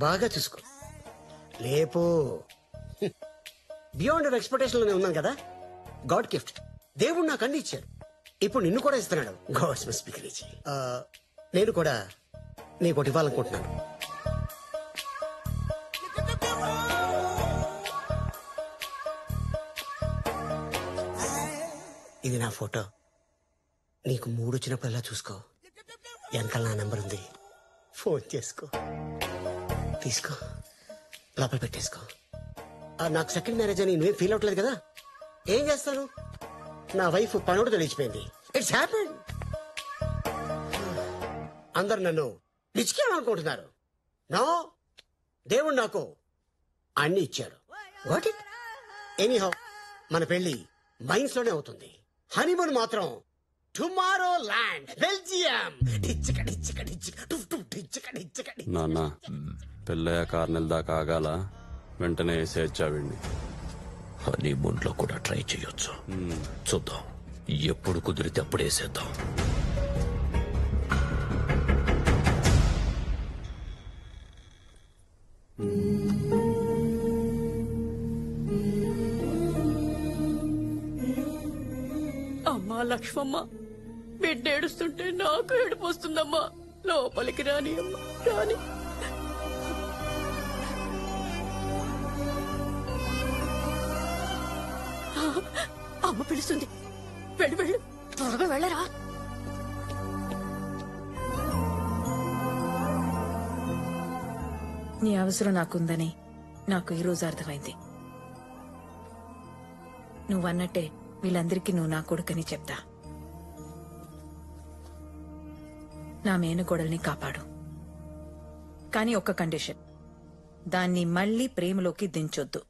బాగా చూసుకో. లేపు. బియాండ్ అవర్ ఎక్స్పెక్టేషన్ లోనే ఉన్నాను కదా. God gift. దేవుడు నాకు అన్ని ఇచ్చాడు, ఇప్పుడు నిన్ను కూడా ఇస్తున్నాడు. God's must be crazy. నేను కూడా నీకు ఇవ్వాలనుకుంటున్నాను. ఇది నా ఫోటో. నీకు మూడు వచ్చినప్పుడల్లా చూసుకో. వెనకాల నా నెంబర్ ఉంది, ఫోన్ చేసుకో. తీసుకో, లోపల పెట్టేసుకో. నాకు సెకండ్ మ్యారేజ్ అని నువ్వేం ఫీల్ అవట్లేదు కదా? ఏం చేస్తాను, నా వైఫ్ పనుడు తెలిసిపోయింది. It's happen. అందరు నన్ను నిచ్చికేమనుకుంటున్నారు. నో, దేవుడు నాకు అన్ని ఇచ్చాడు. వాట్ ఇట్ ఎనీహౌ, మన పెళ్లి మైన్స్ లోనే అవుతుంది. హనీమూన్ మాత్రం టుమారో ల్యాండ్, బెల్జియం. నాన్న పెళ్ళయ్యాక 6 నెలల దాకా ఆగాల, వెంటనే వేసేచ్చావిండి. హనీమూన్ లో కూడా ట్రై చేయొచ్చు. చూద్దాం, ఎప్పుడు కుదిరితే అప్పుడు వేసేద్దాం. అమ్మా లక్ష్మమ్మ, బిడ్డ ఏడుస్తుంటే నాకు ఏడుపు వస్తుందమ్మా. లోపలికి రాని అమ్మా, రాని. అమ్మ పిలుస్తుంది, వెళ్ళు త్వరగా వెళ్ళరా. నీ అవసరం నాకుందని నాకు ఈరోజు అర్థమైంది. నువ్వన్నట్టే వీళ్ళందరికీ నువ్వు నా కొడుకని చెప్తా. నా మేనకోడల్ని కాపాడు, కానీ ఒక్క కండిషన్, దాన్ని మళ్ళీ ప్రేమలోకి దించొద్దు.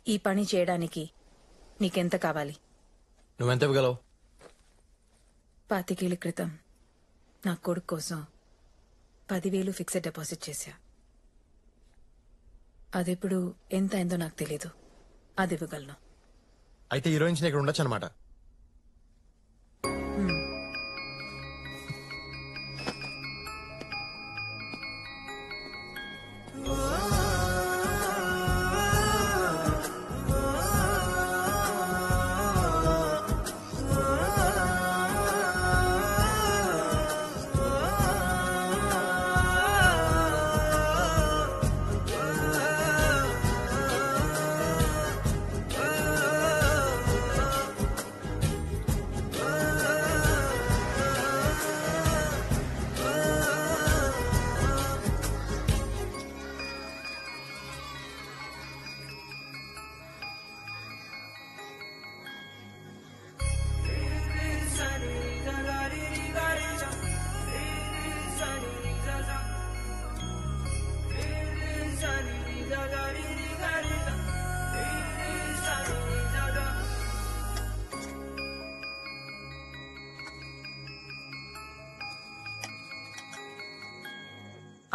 ఈ పని చేయడానికి నీకెంత కావాలి? నువ్వెంత ఇవ్వగలవు? 25 ఏళ్ల క్రితం నా కొడుకు కోసం 10,000 ఫిక్స్డ్ డిపాజిట్ చేశా. అదెప్పుడు ఎంత అయిందో నాకు తెలీదు. అది ఇవ్వగలను. అయితే హీరోయిన్స్ ఇక్కడ ఉండొచ్చు అనమాట.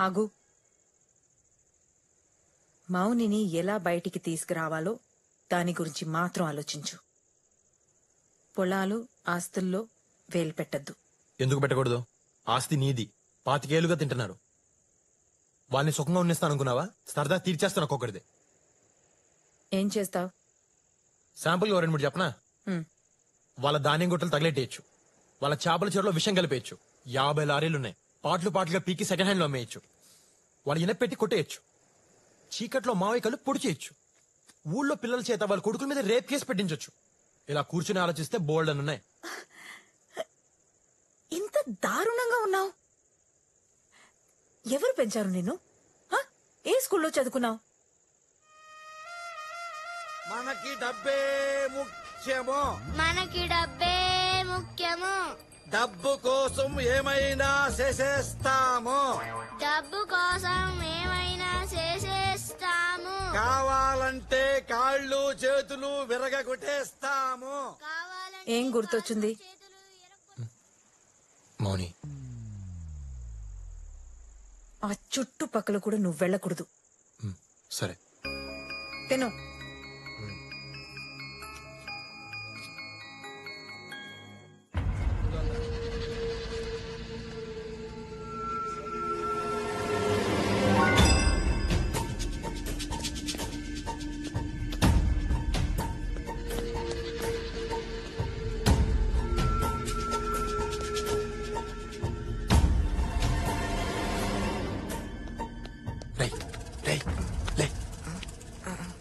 ఆగు. మౌనిని ఎలా బయటికి తీసుకురావాలో దాని గురించి మాత్రం ఆలోచించు. పొలాలు ఆస్తుల్లో వేలు పెట్టద్దు. ఎందుకు పెట్టకూడదు? ఆస్తి నీది, 25 ఏళ్లుగా తింటున్నారు. వాళ్ళని సుఖంగా ఉన్నిస్తాను అనుకున్నావా? సరదా తీర్చేస్తాను ఒక్కొక్కరిది. ఏం చేస్తావు? శాంపుల్ 2-3 చెప్పనా? వాళ్ళ ధాన్యం గుట్టలు తగిలెట్టేయచ్చు, వాళ్ళ చేపల చెరువులో విషం కలిపేయచ్చు, 50 లారీలున్నాయి, పాటలుగా పీకి సెకండ్ హ్యాండ్ లో అమ్మేయచ్చు, వాళ్ళు ఇనపెట్టి కొట్టేయచ్చు, చీకట్లో మావయ్యకలు పొడి చేయొచ్చు, ఊళ్ళో పిల్లల చేత వాళ్ళ కొడుకుల మీద రేప్ కేసు పెట్టించొచ్చు. ఇలా కూర్చుని ఆలోచిస్తే బోల్డ్ అని ఉన్నాయి. ఇంత దారుణంగా ఉన్నావు. ఎవరు పెంచారు నిన్ను? ఏ స్కూల్లో చదువుకున్నావు? మనకి డబ్బే ముఖ్యము, మనకి డబ్బే ముఖ్యము, డబ్బు కోసం ఏమైనా చేసేస్తాము, డబ్బు కోసం ఏమైనా చేసేస్తాము, కావాలంటే కాళ్ళు చేతులు విరగొట్టేస్తాము. ఏం గుర్తొచ్చింది? మౌని, ఆ చుట్టుపక్కల కూడా నువ్వు వెళ్ళకూడదు. సరే తిను.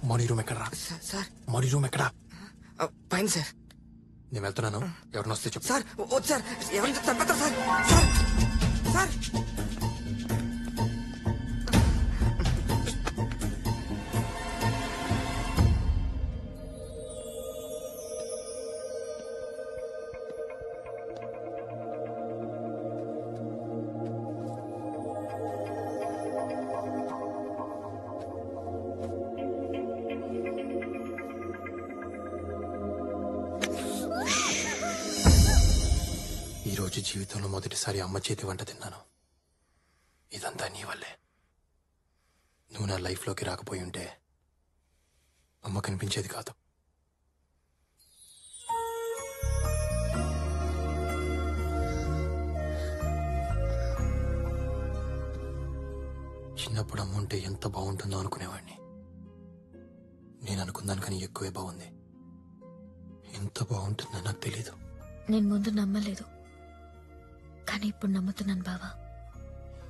మౌని రూమ్ ఎక్కడరా? సార్ మౌని రూమ్ ఎక్కడా? పైన సార్. నేను వెళ్తున్నాను, ఎవరిని వస్తే చెప్పు. సార్ వద్దు సార్, ఎవరిని చంపేస్తారు సార్. సార్ సార్ ఈ రోజు జీవితంలో మొదటిసారి అమ్మ చేతి వంట తిన్నాను. ఇదంతా నీ వల్లే. నువ్వు నా లైఫ్లోకి రాకపోయి ఉంటే అమ్మ కనిపించేది కాదు. చిన్నప్పుడు అమ్మ ఉంటే ఎంత బాగుంటుందో అనుకునేవాడిని. నేను అనుకున్నాను ఎక్కువే బాగుంది. ఎంత బాగుంటుందో నాకు తెలీదు. నేను ముందు నమ్మలేదు, కానీ ఇప్పుడు నమ్ముతున్నాను బావా.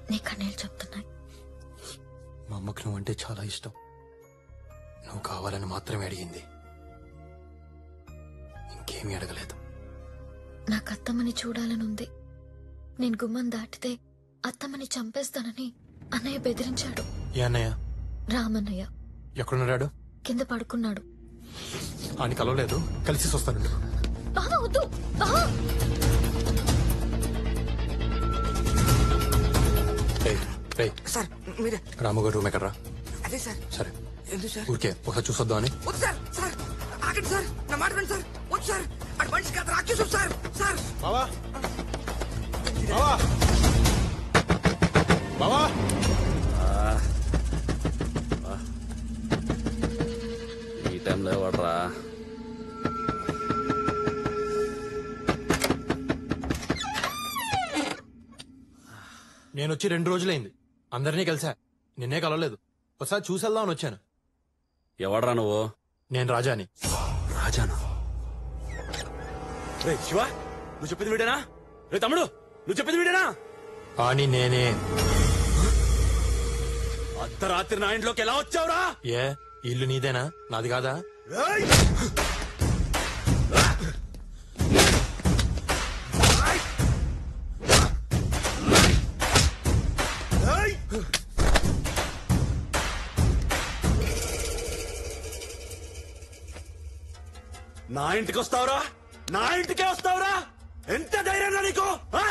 నీ కన్నీళ్ళు చెప్తున్నాయి. మా అమ్మకు నువ్వంటే చాలా ఇష్టం. నువ్వు కావాలని మాత్రమే అడిగింది, ఇంకేమీ అడగలేదు. నాకు అత్తమ్మని చూడాలని ఉంది. నేను గుమ్మం దాటితే అత్తమ్మని చంపేస్తానని అన్నయ్య బెదిరించాడు. ఏ అన్నయ్య? రామన్నయ్య. ఎక్కడున్నాడు? కింద పడుకున్నాడు. అని కలవలేదు, కలిసి వస్తాను. బావా వద్దు బావా. సార్ మీరే. రాముగారు రూమ్ ఎక్కడరా? అదే సార్. సరే ఎందుకు సార్? ఊరికే ఒకసారి చూసొద్దాం అని. వద్దు సార్. సార్ ఆగండి సార్, నా మాట వినండి సార్. వద్దు సార్, అటు మనిషి కాదు రాక్షసు సార్. సార్ బావా, బావా, బావా. ఈ టైంలో ఎవడరా? నేను వచ్చి 2 రోజులైంది. అందరినీ కలిసా, నిన్నే కలవలేదు. ఒకసారి చూసేద్దామని వచ్చాను. ఎవడరా నువ్వు? నేను రాజాని. రాజానా? రే శివ, నువ్వు చెప్పింది వీడేనా? రే తమ్ముడు, నువ్వు చెప్పింది వీడేనా? అని నేనే. అర్ధరాత్రి నా ఇంట్లోకి ఎలా వచ్చావురా? ఏ ఇల్లు నీదేనా, నాది కాదా? నా ఇంటికి వస్తావురా? నా ఇంటికే వస్తావురా? ఎంత ధైర్యం నీకు? ఆ?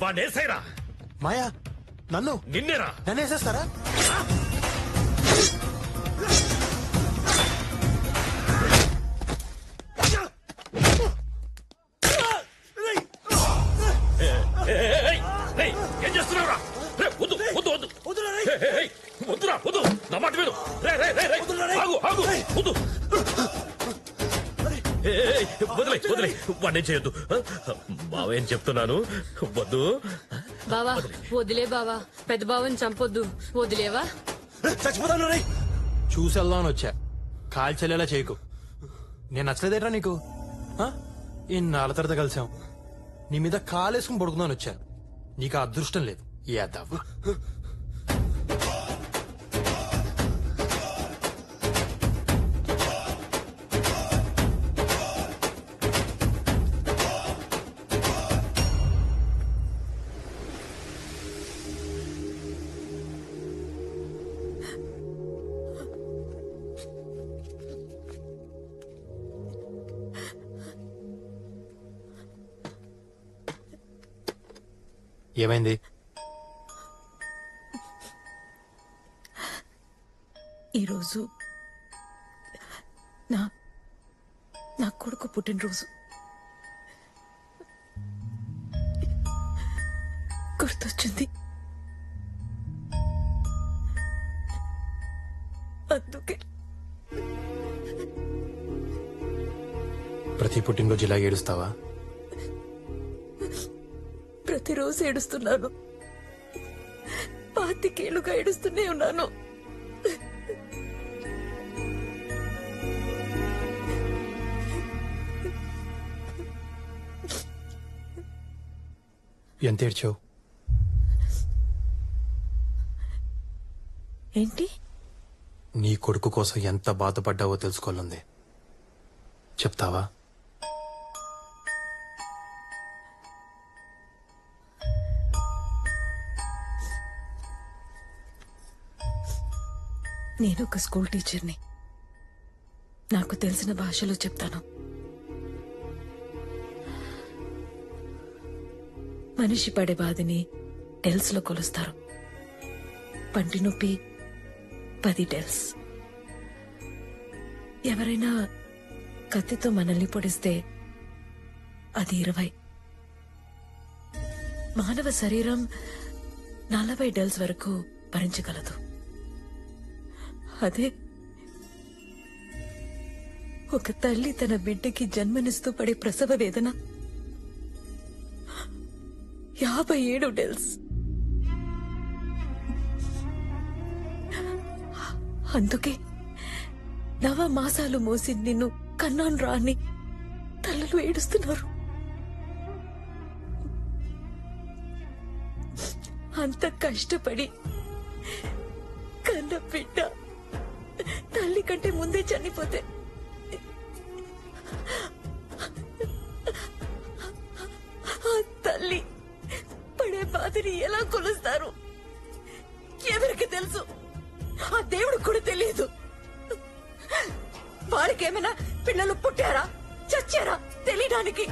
వాడేసైరా. మాయా నన్ను నిన్నేరా. నన్ను వేసేస్తారా? ఏం చేస్తున్నావురా? వద్దు వద్దు వద్దు వద్దురా వద్దు. నా మాట విను. ఆగు ఆగు వద్దు. వదిలే వదిలే వాడిని చేయొద్దు. బావేం చెప్తున్నాను వద్దు. బావా వదిలే బావా, పెద్ద బావని చంపొద్దు, వదిలేవా? చచ్చిపోతాను. చూసేద్దామని వచ్చా, కాల్చెల్లేలా చేయకు. నేను నచ్చలేదేట్రా నీకు? ఇన్నాళ్ళ తర్వాత కలిసాం, నీ మీద కాలేసుకుని పడుకుందామని వచ్చాను. నీకు ఆ అదృష్టం లేదు. యాదవ్. ఏమైంది? ఈరోజు నా కొడుకు పుట్టినరోజు. గుర్తొచ్చింది, అందుకే. ప్రతి పుట్టినరోజు ఇలా ఏడుస్తావా? ప్రతిరోజు ఏడుస్తున్నాను, 25 ఏళ్లుగా ఏడుస్తూనే ఉన్నాను. ఎంత ఏడ్చావు? ఏంటి? నీ కొడుకు కోసం ఎంత బాధపడ్డావో తెలుసుకోవాలంది. చెప్తావా? నేను ఒక స్కూల్ టీచర్ని, నాకు తెలిసిన భాషలో చెప్తాను. మనిషి పడే బాధని డెల్స్ లో కొలుస్తారు. పంటి నొప్పి 10 డెల్స్. ఎవరైనా కత్తితో మనల్ని పొడిస్తే అది 20. మానవ శరీరం 40 డెల్స్ వరకు భరించగలదు. అదే ఒక తల్లి తన బిడ్డకి జన్మనిస్తూ పడే ప్రసవ వేదన 57 డెల్స్. అందుకే 9 మాసాలు మోసి నిన్ను కన్నాను రాని తల్లులు ఏడుస్తున్నారు. అంత కష్టపడి కన్న బిడ్డ తల్లి కంటే ముందే చనిపోతే ఆ తల్లి పడే బాధని ఎలా కొలుస్తారు? ఎవరికి తెలుసు? ఆ దేవుడు కూడా తెలియదు. వాళ్ళకేమైనా పిల్లలు పుట్టారా, చచ్చారా తెలియడానికి?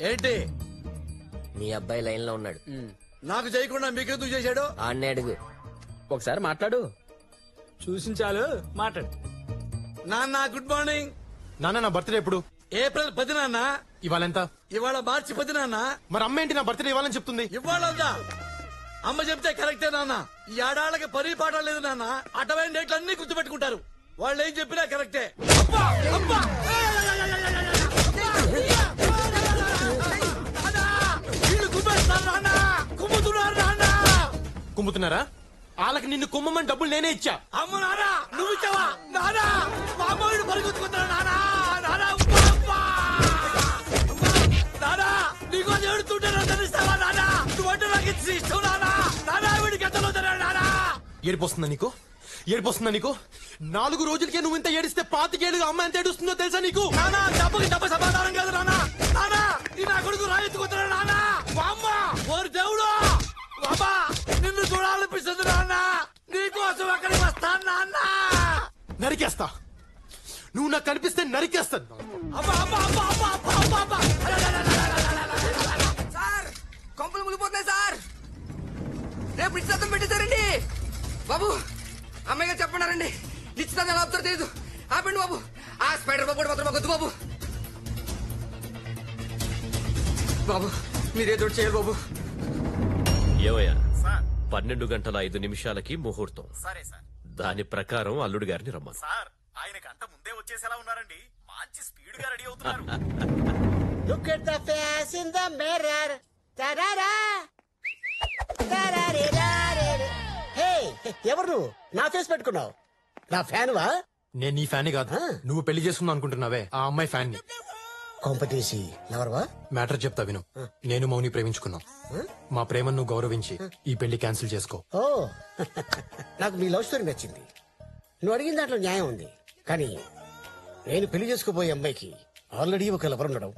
ఏంటి? మీ అబ్బాయి లైన్ లో ఉన్నాడు. నాకు చేయకుండా మీకెందుకు చేశాడు? ఆన్నే అడుగు. ఒకసారి మాట్లాడు. చూసి చాలు మాట్లాడు. నాన్న గుడ్ మార్నింగ్. నాన్న నా బర్త్డే ఎప్పుడు? ఏప్రిల్ 10 నాన్న. ఇవాళ ఎంత? ఇవాళ మార్చి 10 నాన్న. మరి అమ్మ ఏంటి నా బర్త్డే ఇవ్వాలని చెప్తుంది? ఇవ్వాలందా? అమ్మ చెప్తే కరెక్టే నాన్న. ఈ ఆడాళ్ళకి పని పాట లేదు నాన్న. అటవైన డేట్లు అన్ని గుర్తుపెట్టుకుంటారు. వాళ్ళు ఏం చెప్పినా కరెక్టే. కుమ్ముతున్నారా? వాళ్ళకి నిన్ను కుమ్మమని డబ్బులు నేనే ఇచ్చా. అమ్మ నానా నువ్వు ఇచ్చావా? నానా మామూలు పరిగెత్తుకుంటున్నా నానా. నానా నానా నీకో ఏడుతుంటే తెలుస్తావా నానా? నువ్వంటే నాకు ఇష్టం నానా. నానా వీడికి ఎంత నానా. ఏడిపోస్తుందా నీకు? ఏడిపోస్తుందా నీకు? 4 రోజులకే నువ్వు ఇంత ఏడిస్తే 5 ఏళ్ళుగా అమ్మ ఎంత ఏడుస్తుందో తెలుసా నీకు? నానా డబ్బుకి డబ్బు సమాధానం కాదు నానా. నానా ఈ నా కొడుకు రాయెత్తుకుంటున్నాడు నానా. అమ్మ ఓరి దేవుడు బాబా నిన్ను చూడాలనిపిస్తుంది నాన్న. నీకోసం అక్కడికి వస్తాను నాన్న. నరికేస్తా. నువ్వు నాకు కనిపిస్తే నరికేస్తాను. సార్ కొంపలు మునిగిపోతున్నాయి సార్. రేపు నిశ్చితార్థం పెట్టేశారండి బాబు. అమ్మాయి గారు చెప్పన్నారండి నిశ్చితార్థం ఎలా అవుతారో తెలీదు. ఆపండి బాబు. ఆ స్పైడర్ బాబు కూడా మాత్రం వద్దు బాబు. బాబు మీరేదో చేయాలి బాబు. ఏవయ్యా 12:05 ముహూర్తం. సరే సార్. దాని ప్రకారం అల్లుడు గారిని రమ్మను. సార్ ఆయన గంట ముందే వచ్చేసేలా ఉన్నారండి. మంచి స్పీడ్ గా రెడీ అవుతున్నారు. Look at the face in the mirror. Ta-da-da. Ta-da-da-da-da. Hey, ఎవరు నువ్వు? నా ఫేస్ పెట్టుకున్నావు. నా ఫ్యాన్ వా? నేను నీ ఫ్యాన్ కాదు. నువ్వు పెళ్లి చేసుకుందాం అనుకుంటున్నావే ఆ అమ్మాయి ఫ్యాన్ ని. కొంపతీసి లవర్వా? మ్యాటర్ చెప్తా విను. నేను మౌని ప్రేమించుకున్నాం. మా ప్రేమను నువ్వు గౌరవించి ఈ పెళ్లి క్యాన్సిల్ చేసుకో. ఓ నాకు నీ లవ్ స్టోరీ నచ్చింది. నువ్వు అడిగిన దాంట్లో న్యాయం ఉంది. కానీ నేను పెళ్లి చేసుకోబోయే అమ్మాయికి ఆల్రెడీ ఒక లవర్ ఉండడం,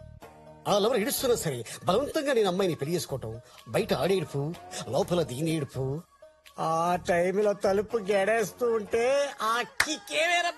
ఆ లవర్ ఇడుస్తున్నా సరే బలవంతంగా నేను అమ్మాయిని పెళ్లి చేసుకోవటం, బయట ఆడేడుపు లోపల దీని ఏడుపు, ఆ టైంలో తలుపు గెడేస్తూ ఉంటే ఆ కిక్కే వేరే.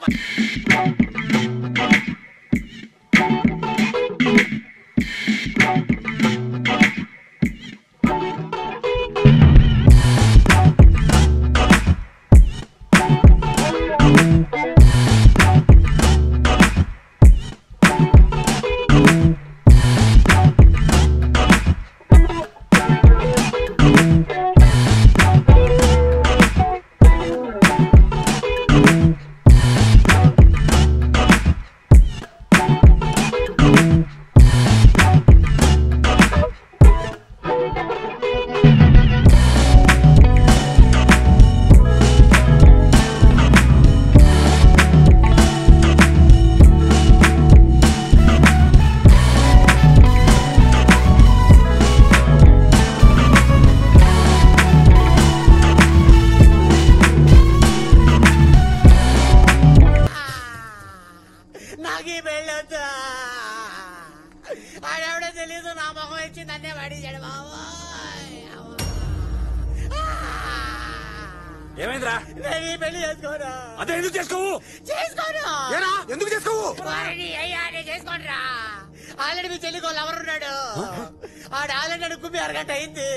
నాకీ పెళ్ళొద్దా? ఆడెవడో తెలీదు నా మొహం ఇచ్చి నన్నే పడిచాడు బాబు. ఏమైందిరా? నేను ఈ పెళ్లి చేసుకోను. అదే ఎందుకు చేసుకోవు? చేసుకోను. ఏరా ఎందుకు చేసుకోవు? అయ్యా నేను చేసుకోనరా. ఆల్రెడీ మీ చెల్లికో లవర్ ఉన్నాడు. ఆడు ఆల్రెడీ అడుగుమి అరగంట అయింది.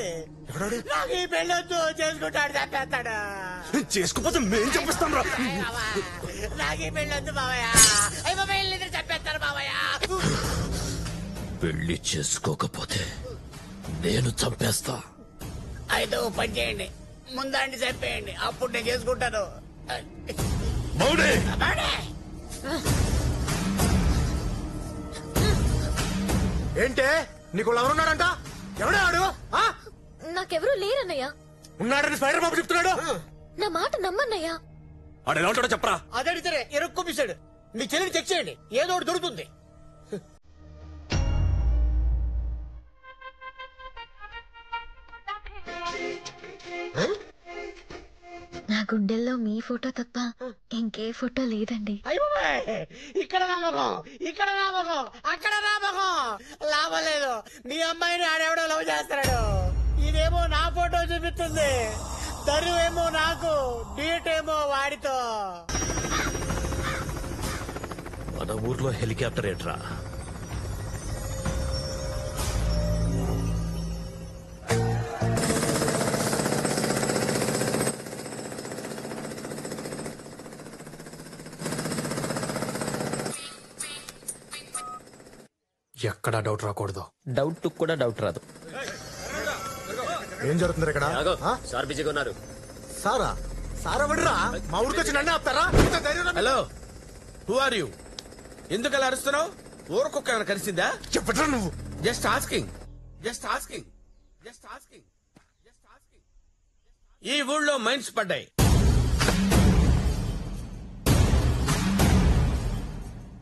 నాకు ఈ పెళ్ళొద్దు, చేసుకుంటాడు చంపేస్తాడు. చేసుకోపోతే మేం చంపిస్తాం రా. నాకు ఈ పెళ్ళొద్దు బావయ్య. అయ్యి బాబాయ్ ఇద్దరు చంపేస్తారు బావయ్య. పెళ్లి చేసుకోకపోతే నేను చంపేస్తా. అయితే ఓ పని చేయండి, ముందండి చెప్పేయండి, అప్పుడు నేను చేసుకుంటాను. మౌనే ఏంటే నీకు లవర్ ఉన్నాడంట? ఎవడే ఆడు? నాకెవరూ లేరన్నయ్య. ఉన్నాడని స్పైడర్ బాబు చెప్తున్నాడు. నా మాట నమ్మన్నయ్య. ఆడు ఎలా ఉంటాడో చెప్పరా. అదడితే ఎరుక్కొప్పిస్తాడు. మీ చెల్లిని చెక్ చేయండి, ఏదో ఒకటి దొరుకుతుంది. నా గుండెల్లో మీ ఫోటో తప్ప ఇంకే ఫోటో లేదండి. ఇక్కడ రామకం, ఇక్కడ రామకం, అక్కడ రామకం. లాభం లేదు. మీ అమ్మాయిని ఆడెవడో లవ్ చేస్తున్నాడు. ఇదేమో నా ఫోటో చూపిస్తుంది. దరువేమో నాకు, డీట్ ఏమో వాడితో. మన ఊర్లో హెలికాప్టర్ ఏట్రా? ఎక్కడా డౌట్ రాకూడదు. డౌట్ కూడా డౌట్ రాదు. ఏం జరుగుతుంది ఇక్కడ? సార్ బిజీగా ఉన్నారు. సారా? సారా వడ్రా? మా ఊరికి వచ్చి నన్ను ఆపుతారా? Hello, who are you? ఎందుకు అలా అరుస్తున్నావు? ఊరకొక్క కలిసిందా? చెప్పట్రా నువ్వు. Just asking, just asking, just asking, just asking. ఈ ఊళ్ళో మైన్స్ పడ్డాయి.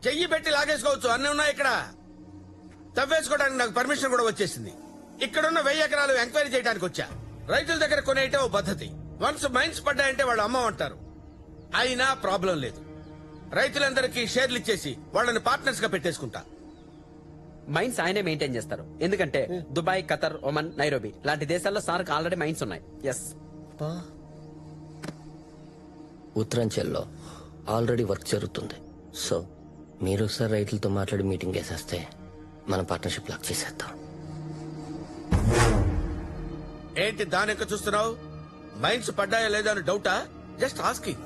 చెయ్యి పెట్టి లాగేసుకోవచ్చు, అన్నీ ఉన్నాయి ఇక్కడ. తవ్వేసుకోవడానికి నాకు పర్మిషన్ కూడా వచ్చేసింది. ఇక్కడున్న 1000 ఎకరాలు ఎంక్వైరీ చేయడానికి వచ్చా. రైతుల దగ్గర కొనేయటం ఓ పద్ధతి. వన్స్ మైన్స్ పడ్డాయంటే వాళ్ళు అమ్మ అంటారు. అయినా ప్రాబ్లం లేదు. రైతులందరికీ షేర్లు ఇచ్చేసి వాళ్ళని పార్ట్నర్స్ గా పెట్టేసుకుంటా. మైన్స్ ఆయనే మెయింటైన్ చేస్తారు. ఎందుకంటే దుబాయ్, ఖతర్, ఒమన్, నైరోబి లాంటి దేశాల్లో సార్కి ఆల్రెడీ మైన్స్ ఉన్నాయి. ఎస్. ఉత్తరాంచల్లో ఆల్రెడీ వర్క్ జరుగుతుంది. సో మీరు ఒకసారి రైతులతో మాట్లాడి మీటింగ్ వేసేస్తే మన పార్ట్నర్షిప్ లాక్ చేసేద్దాం. ఏంటి దానెక్క చూస్తున్నావు? మైన్స్ పడ్డాయా లేదా అని డౌటా? Just asking.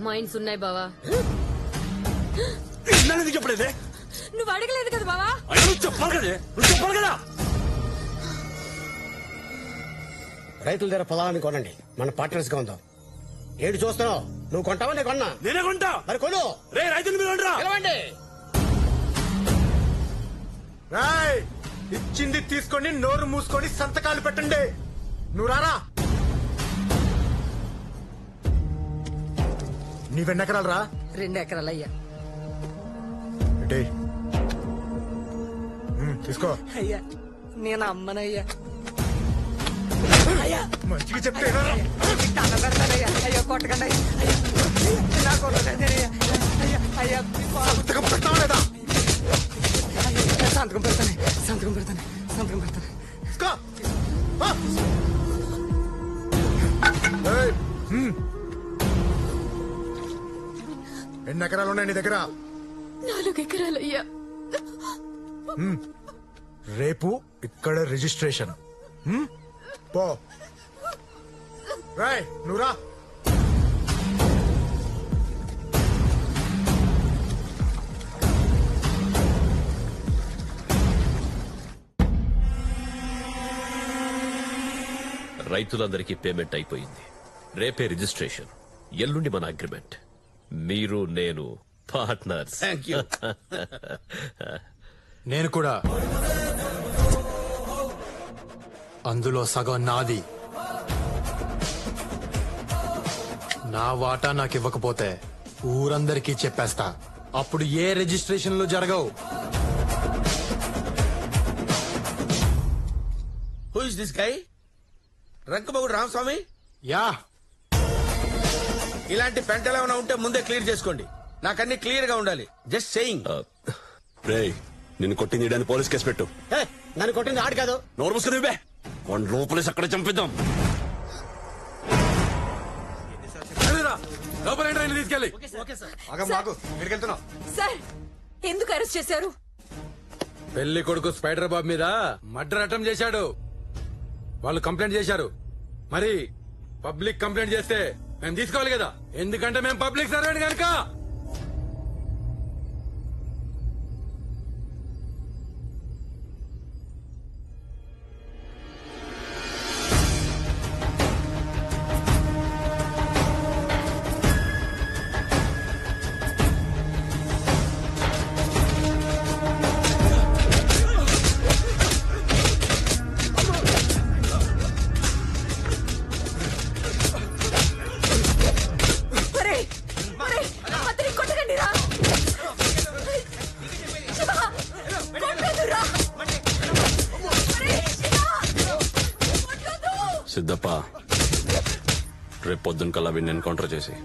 మైన్స్ ఉన్నాయి బావా. చెప్పలేదే? నువ్వు అడగలేదు కదా బావా. చెప్పాలి కదే, చెప్పాలి కదా. రైతుల దగ్గర పొలాన్ని కొనండి, మన పార్ట్నర్స్ గా ఉందాం. ఏంటి చూస్తున్నావు? నువ్వు కొంటావా? నేను కొన్నా. నేనే కొంటా. మరి కొను. రే రైతులు మీరు పిలవండి. రాయ్ ఇచ్చింది తీసుకొని నోరు మూసుకొని సంతకాలు పెట్టండి. నువ్వు రారా. నీవెన్ని ఎకరాలు రా? 2 ఎకరాలు అయ్యా. తీసుకో. అయ్యా నేను అమ్మనయ్యా. మంచిగా చెప్తే అయ్యో కొట్టకండి అయ్యా. సంతకం పెట్టావా లేదా? సంతకం పెడతాను, సంతకం పెడతాను, సంతకం పెడతాను. ఎన్ని ఎకరాలు ఉన్నాయి నీ దగ్గర? 4 ఎకరాలయ్యా. రేపు ఇక్కడ రిజిస్ట్రేషన్. పో. రాయ్ నువ్వు రా. రైతులందరికీ పేమెంట్ అయిపోయింది. రేపే రిజిస్ట్రేషన్, ఎల్లుండి మన అగ్రిమెంట్. మీరు నేను పార్ట్నర్స్. Thank you. నేను కూడా. అందులో సగం నాది. నా వాటా నాకు ఇవ్వకపోతే ఊరందరికీ చెప్పేస్తా. అప్పుడు ఏ రిజిస్ట్రేషన్లు జరగవు. Who is this guy? రంకమగుడు రామస్వామి? యా. ఇలాంటి పెంటలు ఏమైనా ఉంటే ముందే క్లియర్ చేసుకోండి. నాకన్నీ క్లియర్ గా ఉండాలి. Just saying. రే నిన్ను కొట్టింది ఇడని పోలీస్ కేసు పెట్టు. నన్ను కొట్టింది ఆడు కాదు. నోరు మూసుకుని వన్ లోపలేసి అక్కడే చంపిద్దాం. తీసుకెళ్ళి. సార్ ఎందుకు అరెస్ట్ చేశారు? పెళ్లి కొడుకు స్పైడర్ బాబు మీద మర్డర్ అటెంప్ట్ చేశాడు. వాళ్ళు కంప్లైంట్ చేశారు. మరి పబ్లిక్ కంప్లైంట్ చేస్తే మేము తీసుకోవాలి కదా, ఎందుకంటే మేము పబ్లిక్ సర్వెంట్ కనుక. సిద్ధప్ప, రేపు పొద్దున్న కల్లా వీడిని ఎన్కౌంటర్ చేసి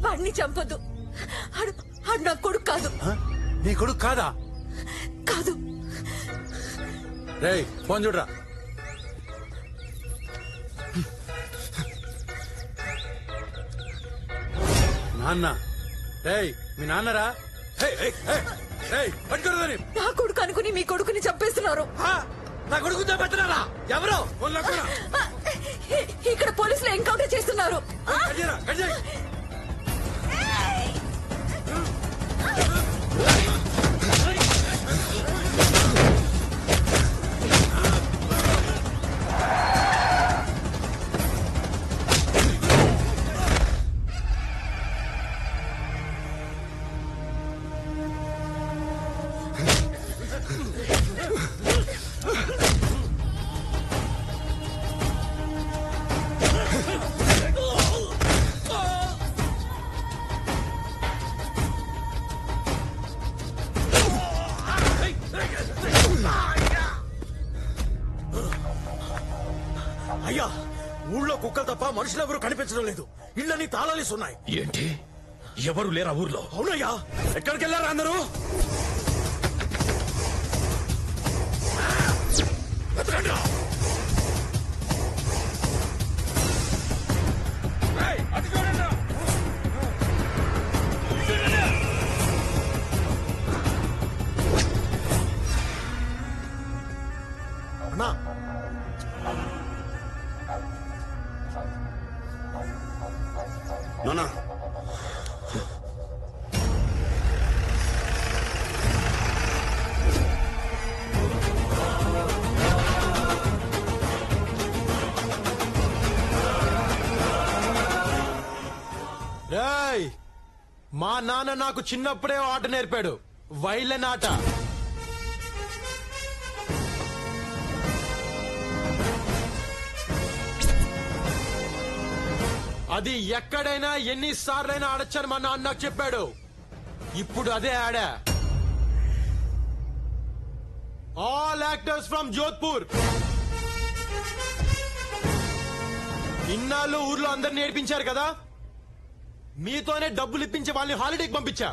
వాడిని చంపొద్దు. ఆడు నా కొడుకు కాదు. నీ కొడుకు కాదా? కాదు. రేయ్ ఫోన్ చూడరా. నాన్న. రేయ్ మీ నాన్నరా? పట్టుకోరదని. నా కొడుకు అనుకుని మీ కొడుకుని చంపేస్తున్నారు. నా కొడుకు చంపేస్తున్నారా? ఎవరు? ఇక్కడ పోలీసులు ఎన్కౌంటర్ చేస్తున్నారు. అయ్యా ఊళ్ళో కుక్కలు తప్ప మనుషులు ఎవరు కనిపించడం లేదు. ఇళ్ళని తాళాలేసి ఉన్నాయి. ఏంటి ఎవరు లేరా ఊర్లో? అవునయ్యా. ఎక్కడికి వెళ్ళారా అందరూ? అన్నా నానా రేయ్, మా నాన్న నాకు చిన్నప్పుడే ఆట నేర్పాడు, వైలెన్ ఆట. అది ఎక్కడైనా ఎన్నిసార్లైనా ఆడొచ్చని మా నాన్న నాకు చెప్పాడు. ఇప్పుడు అదే ఆడా. All actors from Jodhpur. ఇన్నాళ్ళు ఊర్లో అందరు నేర్పించారు కదా, మీతోనే డబ్బులు ఇప్పించి వాళ్ళని హాలిడేకి పంపించా.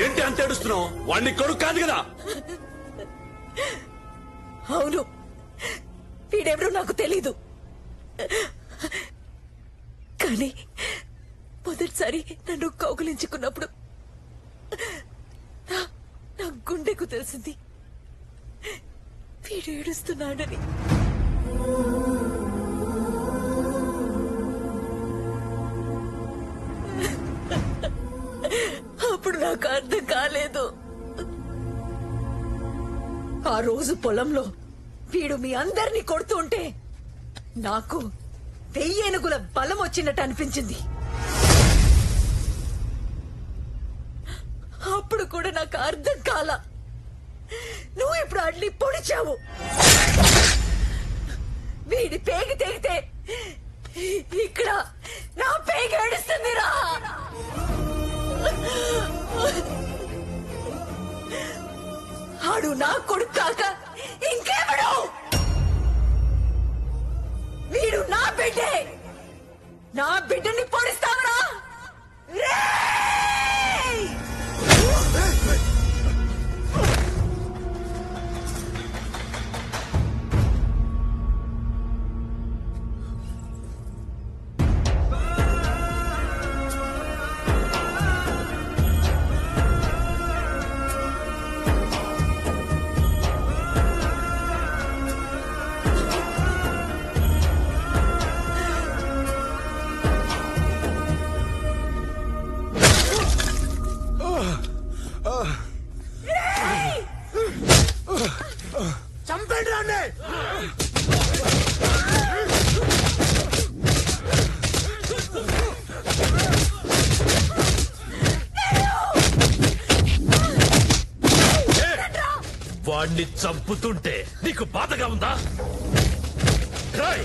ఏంటి అంత ఏడుస్తున్నావు? వాడిని కొడుకు కాదు కదా? అవును, వీడెవరో నాకు తెలీదు. కానీ మొదటిసారి నన్ను కౌగులించుకున్నప్పుడు నా గుండెకు తెలిసింది వీడు ఏడుస్తున్నాడని. అప్పుడు నాకు అర్థం కాలేదు. ఆ రోజు పొలంలో వీడు మీ అందరినీ కొడుతుంటే నాకు 1000 ఏనుగుల బలం వచ్చినట్టు అనిపించింది. అప్పుడు కూడా నాకు అర్థం కాల. నువ్వు ఇప్పుడు అడ్లీ పొడిచావు. వీడి పేగి తెగితే ఇక్కడ నా పేగి ఏడుస్తుందిరా. ఆడు నా కొడుకు కాక ఇంకేమడు? వీడు నా బిడ్డే. నా బిడ్డని పొడిస్తావరా? చంపండి రాండి. వాణ్ణి చంపుతుంటే నీకు బాధగా ఉందా? రాయ్,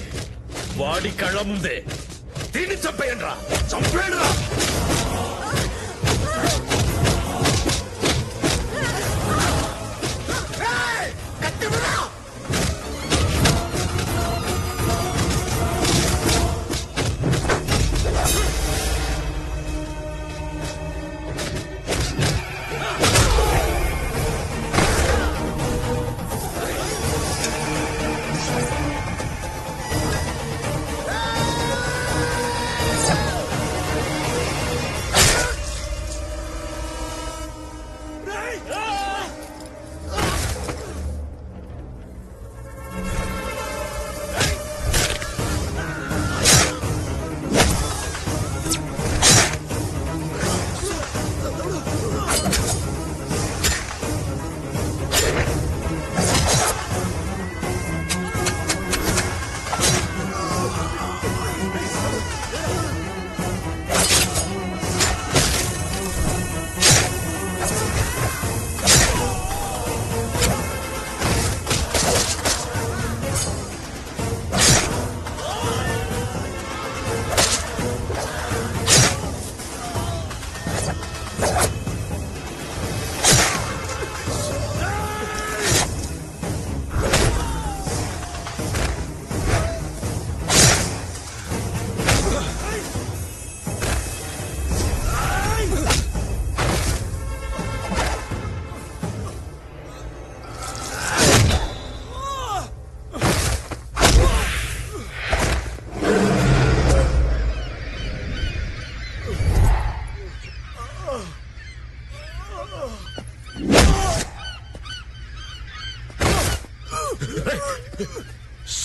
వాడి కళ్ళ ముందే దీన్ని చంపేయండి రా. చంపేయండి రా.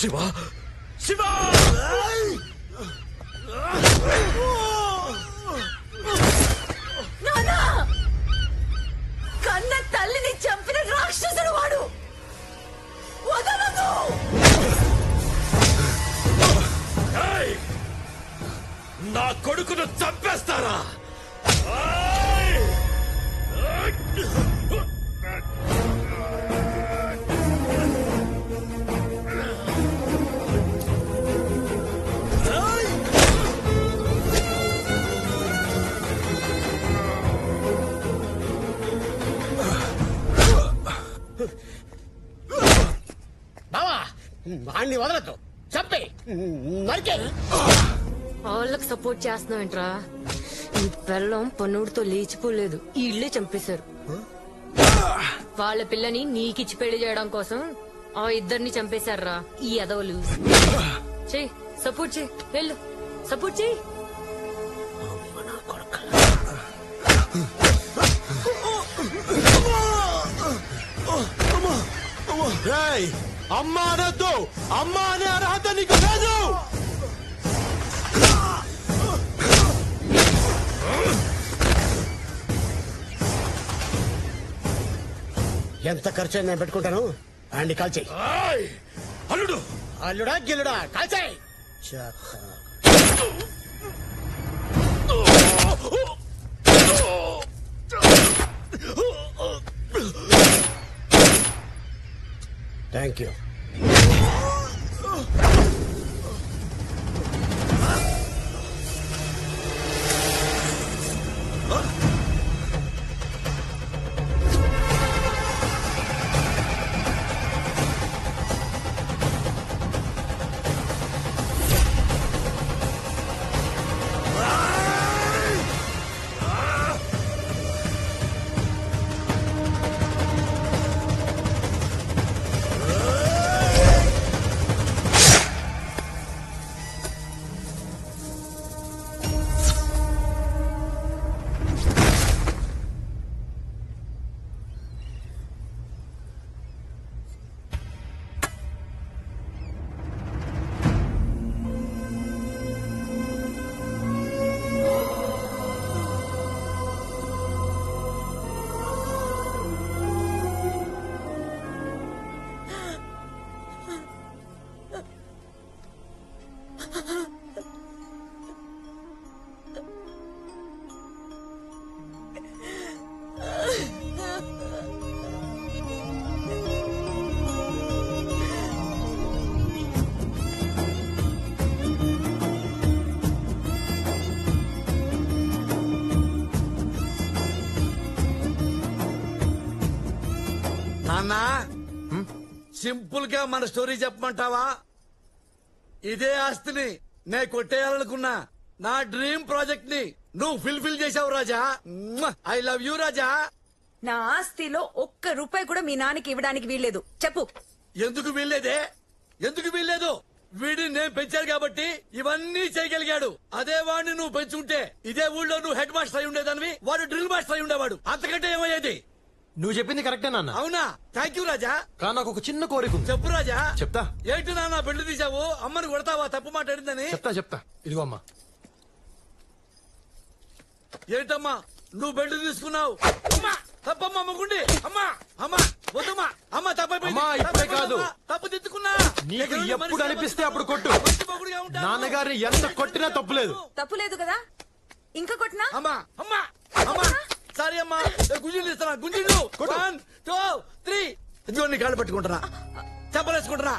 శివ శివ నానా కన్న తల్లిని చంపిన రాక్షసుడు వాడు వదలదు. ఏయ్! నా కొడుకును చంపేస్తారా? బావా వాణ్ణి వదలద్దు, చంపే నరికే. వాళ్ళకి సపోర్ట్ చేస్తున్నావేంట్రా? ఈ పెళ్ళం పన్నుడితో లేచిపోలేదు, ఈ ఇళ్లే చంపేశారు. వాళ్ళ పిల్లని నీకిచ్చి పెళ్లి చేయడం కోసం ఆ ఇద్దరిని చంపేశారా ఈ ఎదవలు. చెయ్యి, సపోర్ట్ చెయ్యి, వెళ్ళు సపోర్ట్ చెయ్యి. అమ్మా అనొద్దు, అమ్మా అనే అర్హత నీకు లేదు. ఎంత ఖర్చు నేను పెట్టుకుంటాను. అండి కాల్చేయి. అల్లుడు అల్లుడా గిల్లుడా కాల్చేయి. Thank you. నాన్నా సింపుల్ గా మన స్టోరీ చెప్పమంటావా? ఇదే ఆస్తిని నే కొట్టేయాలనుకున్నా నా డ్రీమ్ ప్రాజెక్ట్ ని నువ్వు ఫుల్ఫిల్ చేసావు రాజా. ఐ లవ్ యూ రాజా. నా ఆస్తిలో ఒక్క రూపాయి కూడా మీ నాన్నకి ఇవ్వడానికి వీల్లేదు. చెప్పు. ఎందుకు వీల్లేదే? ఎందుకు వీల్లేదు? వీడిని నేను పెంచాను కాబట్టి ఇవన్నీ చేయగలిగాడు. అదే వాడిని నువ్వు పెంచుంటే ఇదే ఊళ్ళో నువ్వు హెడ్ మాస్టర్ అయి ఉండేదానివి, వాడు డ్రిల్ మాస్టర్ అయి ఉండేవాడు. అంతకంటే ఏమయ్యేది? నువ్వు చెప్పింది కరెక్టే నాన్న. అవునా? థ్యాంక్ యూ రాజా. కానీ నాకు ఒక చిన్న కోరిక ఉంది. చెప్పు రాజా. చెప్తా. ఏంటి నాన్న బెల్ట్ తీసావు? అమ్మని కొడతావా తప్పు మాట్లాడిందని? చెప్తా. ఇదిగో అమ్మా. ఏంటమ్మా నువ్వు బెల్ట్ తీసుకున్నావు? అమ్మా తప్పమ్మా అమ్మకుండి. అమ్మా అమ్మా వద్దమ్మా. అమ్మ అమ్మా, ఇప్పుడే కాదు. తప్పు తిట్టుకున్నా. నీకు ఎప్పుడు అనిపిస్తే అప్పుడు కొట్టు. నాన్నగారిని ఎంత కొట్టినా తప్పులేదు. తప్పులేదు కదా? ఇంకా కొట్టినా? అమ్మా అమ్మా అమ్మా సారీ అమ్మా. గుంజీలు ఇస్తానా? గుంజీలు 1 2 3 ఇదిగో నీ కాళ్ళు పట్టుకుంటున్నా, చెప్పలేసుకుంటున్నా.